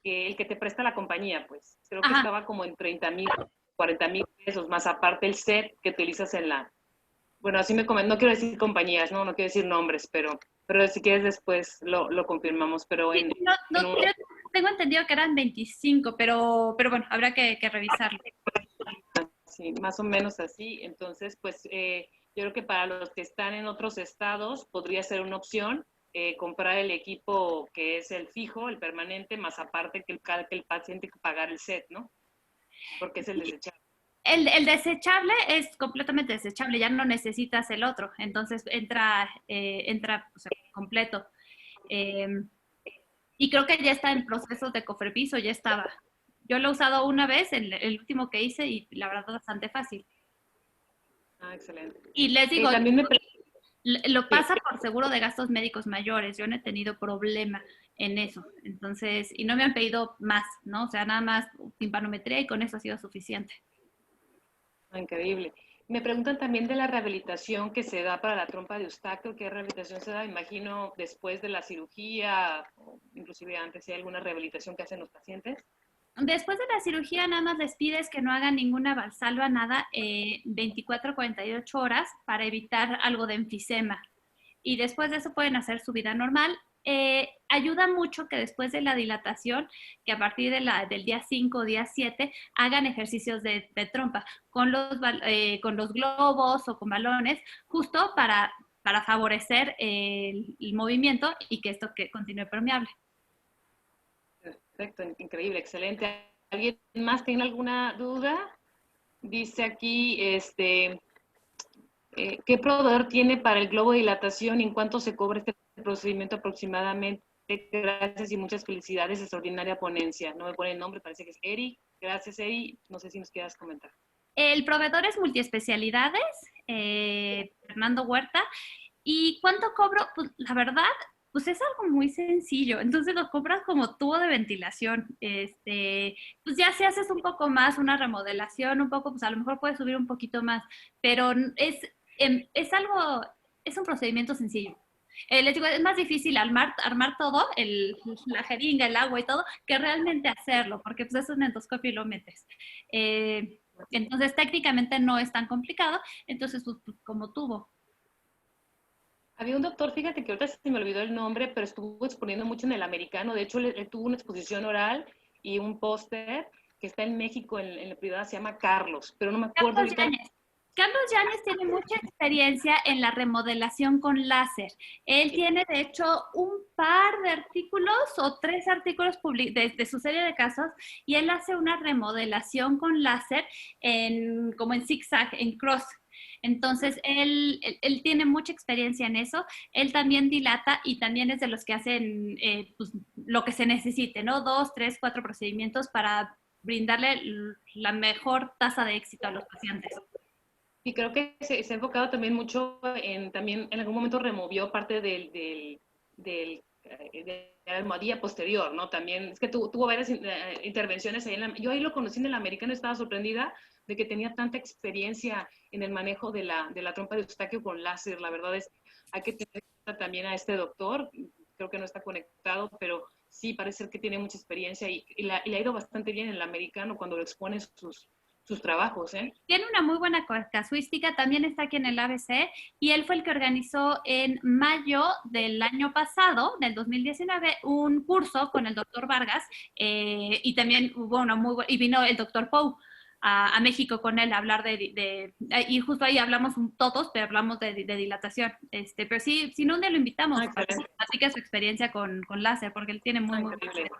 que te presta la compañía, pues. Creo que estaba como en 30,000, 40,000 pesos, más aparte el set que utilizas en la... Bueno, así me comentan, no quiero decir compañías, no quiero decir nombres, pero si quieres después lo confirmamos, pero sí, tengo entendido que eran 25, pero bueno, habrá que revisarlo. Sí, más o menos así. Entonces, pues yo creo que para los que están en otros estados podría ser una opción comprar el equipo que es el fijo, el permanente, más aparte que el paciente que pagar el set, ¿no? Porque es el desechable. El desechable es completamente desechable, ya no necesitas el otro, entonces entra o sea, completo. Y creo que ya está en proceso de Cofepris, ya estaba. Yo lo he usado una vez, el último que hice, y la verdad bastante fácil. Excelente. Y les digo, también lo pasa por seguro de gastos médicos mayores, yo no he tenido problema. en eso. Entonces, y no me han pedido más, ¿no? O sea, nada más timpanometría y con eso ha sido suficiente. Increíble. Me preguntan también de la rehabilitación que se da para la trompa de Eustaquio. ¿Qué rehabilitación se da? Imagino después de la cirugía, o inclusive antes, si hay alguna rehabilitación que hacen los pacientes. Después de la cirugía, nada más les pides que no hagan ninguna valsalva, nada, 24 a 48 horas para evitar algo de enfisema. Y después de eso pueden hacer su vida normal. Ayuda mucho que después de la dilatación, que a partir del día 5 o día 7, hagan ejercicios de trompa con los globos o con balones, justo para favorecer el movimiento y que esto que continúe permeable. Perfecto, increíble, excelente. ¿Alguien más tiene alguna duda? Dice aquí, ¿qué proveedor tiene para el globo de dilatación y en cuánto se cobra este procedimiento aproximadamente? Gracias y muchas felicidades, extraordinaria ponencia. No me pone el nombre, parece que es Eri. Gracias, Eri. No sé si nos quieras comentar. El proveedor es Multiespecialidades, Fernando Huerta. ¿Y cuánto cobro? Pues la verdad, pues es algo muy sencillo. Entonces lo compras como tubo de ventilación. Pues ya si haces un poco más, una remodelación, un poco, pues a lo mejor puedes subir un poquito más, pero es algo, es un procedimiento sencillo. Les digo, es más difícil armar todo, la jeringa, el agua y todo, que realmente hacerlo, porque pues es un endoscopio y lo metes. Entonces técnicamente no es tan complicado, entonces pues, como tubo. Había un doctor, fíjate que ahorita se me olvidó el nombre, pero estuvo exponiendo mucho en el americano. De hecho, él tuvo una exposición oral y un póster que está en México, en la privada, se llama Carlos, pero no me acuerdo Carlos ahorita. Yáñez. Carlos Yáñez tiene mucha experiencia en la remodelación con láser. Él tiene, de hecho, un par de artículos o 3 artículos de su serie de casos y él hace una remodelación con láser como en zigzag, en cross. Entonces, él tiene mucha experiencia en eso. Él también dilata y también es de los que hacen pues, lo que se necesite, ¿no? 2, 3, 4 procedimientos para brindarle la mejor tasa de éxito a los pacientes. Y creo que se ha enfocado también mucho también en algún momento removió parte de la almohadilla posterior, ¿no? También, es que tuvo varias intervenciones ahí yo ahí lo conocí en el americano y estaba sorprendida de que tenía tanta experiencia en el manejo de la trompa de Eustaquio con láser. La verdad es, hay que tener también a este doctor, creo que no está conectado, pero sí parece ser que tiene mucha experiencia y le ha ido bastante bien en el americano cuando lo expone sus trabajos, ¿eh? Tiene una muy buena casuística, también está aquí en el ABC y él fue el que organizó en mayo del año pasado, del 2019, un curso con el doctor Vargas y también hubo una muy buena, y vino el doctor Pou a México con él a hablar y justo ahí hablamos todos, pero hablamos de dilatación. Pero sí, si no, un día lo invitamos para que platique su experiencia con láser, porque él tiene muy increíble.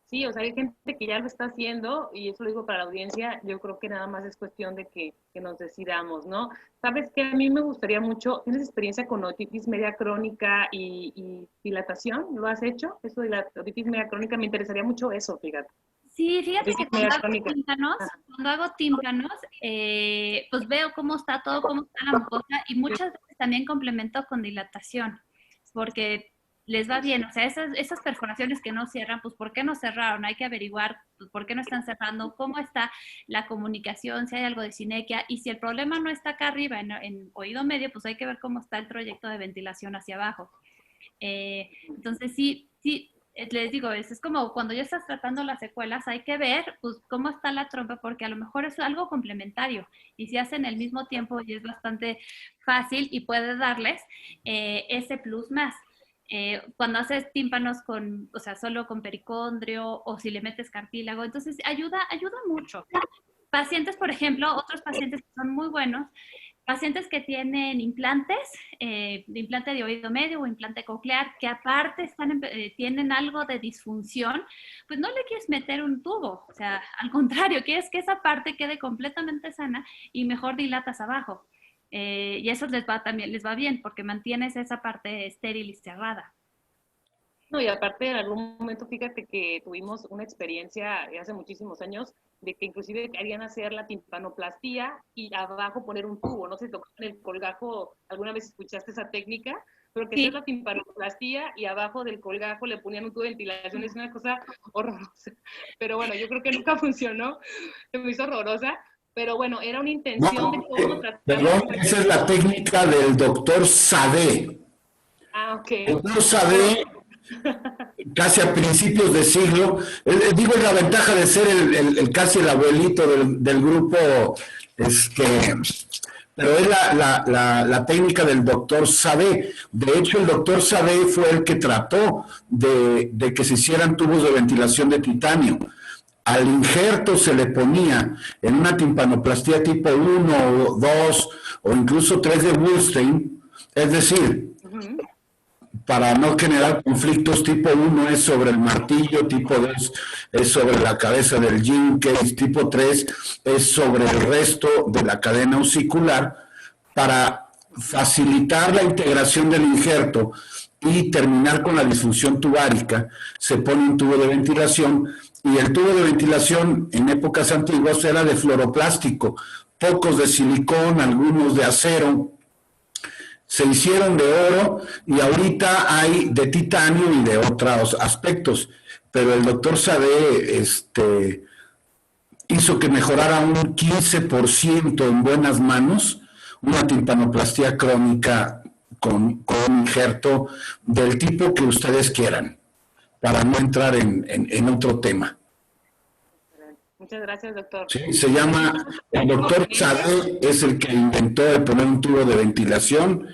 Sí, o sea, hay gente que ya lo está haciendo y eso lo digo para la audiencia, yo creo que nada más es cuestión de que nos decidamos, ¿no? Sabes que a mí me gustaría mucho, ¿tienes experiencia con otitis media crónica y dilatación? ¿Lo has hecho? Eso de la otitis media crónica, me interesaría mucho eso, fíjate. Sí, fíjate que cuando hago tímpanos, pues veo cómo está todo, cómo está la mucosa y muchas veces también complemento con dilatación, porque les va bien, o sea, esas perforaciones que no cierran, pues ¿por qué no cerraron? Hay que averiguar pues, por qué no están cerrando, cómo está la comunicación, si hay algo de sinequia, y si el problema no está acá arriba, en oído medio, pues hay que ver cómo está el trayecto de ventilación hacia abajo. Entonces, sí, les digo, es como cuando ya estás tratando las secuelas, hay que ver pues, cómo está la trompa, porque a lo mejor es algo complementario, y si hacen al mismo tiempo y es bastante fácil y puede darles ese plus más. Cuando haces tímpanos o sea, solo con pericondrio o si le metes cartílago, entonces ayuda mucho. Pacientes, por ejemplo, otros pacientes que son muy buenos, pacientes que tienen implantes, de implante de oído medio o implante coclear, que aparte tienen algo de disfunción, pues no le quieres meter un tubo, o sea, al contrario, quieres que esa parte quede completamente sana y mejor dilatas abajo. Y eso les va bien porque mantienes esa parte estéril y cerrada. No, y aparte en algún momento, fíjate que tuvimos una experiencia hace muchísimos años de que inclusive querían hacer la timpanoplastía y abajo poner un tubo. No sé si tocaron el colgajo, ¿alguna vez escuchaste esa técnica? pero que Sí. es la timpanoplastía y abajo del colgajo le ponían un tubo de ventilación, es una cosa horrorosa. Pero bueno, yo creo que nunca funcionó, se me hizo horrorosa, pero bueno, era una intención de No, cómo tratar. perdón, esa es la técnica del doctor Sade. Ah, ok. El doctor Sade, casi a principios de siglo, digo, es la ventaja de ser casi el abuelito del grupo, pero es la técnica del doctor Sade. De hecho, el doctor Sade fue el que trató de que se hicieran tubos de ventilación de titanio. Al injerto se le ponía en una timpanoplastía tipo 1 o 2 o incluso 3 de Woolstein, es decir, para no generar conflictos, tipo 1 es sobre el martillo, tipo 2 es sobre la cabeza del gin case, tipo 3 es sobre el resto de la cadena osicular, para facilitar la integración del injerto y terminar con la disfunción tubárica, se pone un tubo de ventilación, y el tubo de ventilación en épocas antiguas era de fluoroplástico, pocos de silicón, algunos de acero. Se hicieron de oro y ahorita hay de titanio y de otros aspectos, pero el doctor Sade hizo que mejorara un 15% en buenas manos una timpanoplastía crónica con un injerto del tipo que ustedes quieran, para no entrar en otro tema. Muchas gracias, doctor. Sí, se llama, el doctor Sade es el que inventó el poner un tubo de ventilación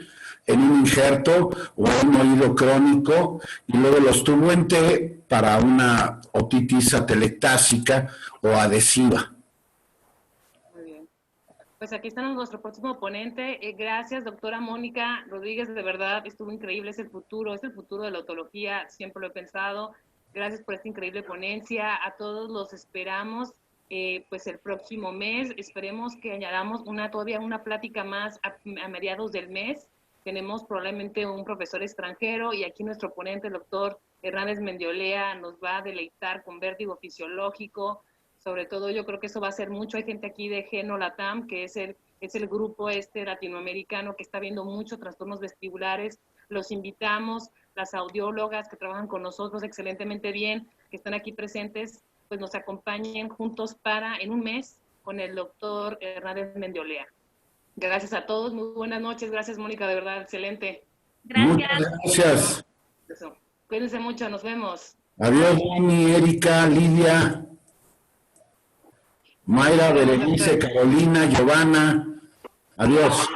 en un injerto o un oído crónico, y luego los tuvo en T para una otitis atelectásica o adhesiva. Muy bien. Pues aquí está nuestro próximo ponente. Gracias, doctora Mónica Rodríguez, de verdad, estuvo increíble, es el futuro de la otología, siempre lo he pensado. Gracias por esta increíble ponencia. A todos los esperamos pues el próximo mes. Esperemos que añadamos todavía una plática más a mediados del mes. Tenemos probablemente un profesor extranjero y aquí nuestro ponente, el doctor Hernández Mendiolea, nos va a deleitar con vértigo fisiológico. Sobre todo yo creo que eso va a ser mucho. Hay gente aquí de Geno Latam, que es el grupo latinoamericano que está viendo muchos trastornos vestibulares. Los invitamos, las audiólogas que trabajan con nosotros excelentemente bien, que están aquí presentes, pues nos acompañen juntos en un mes con el doctor Hernández Mendiolea. Gracias a todos, muy buenas noches. Gracias, Mónica, de verdad, excelente. Gracias. Muchas gracias. Eso. Cuídense mucho, nos vemos. Adiós, Dani, Erika, Lidia, Mayra, Berenice, Carolina, Giovanna. Adiós.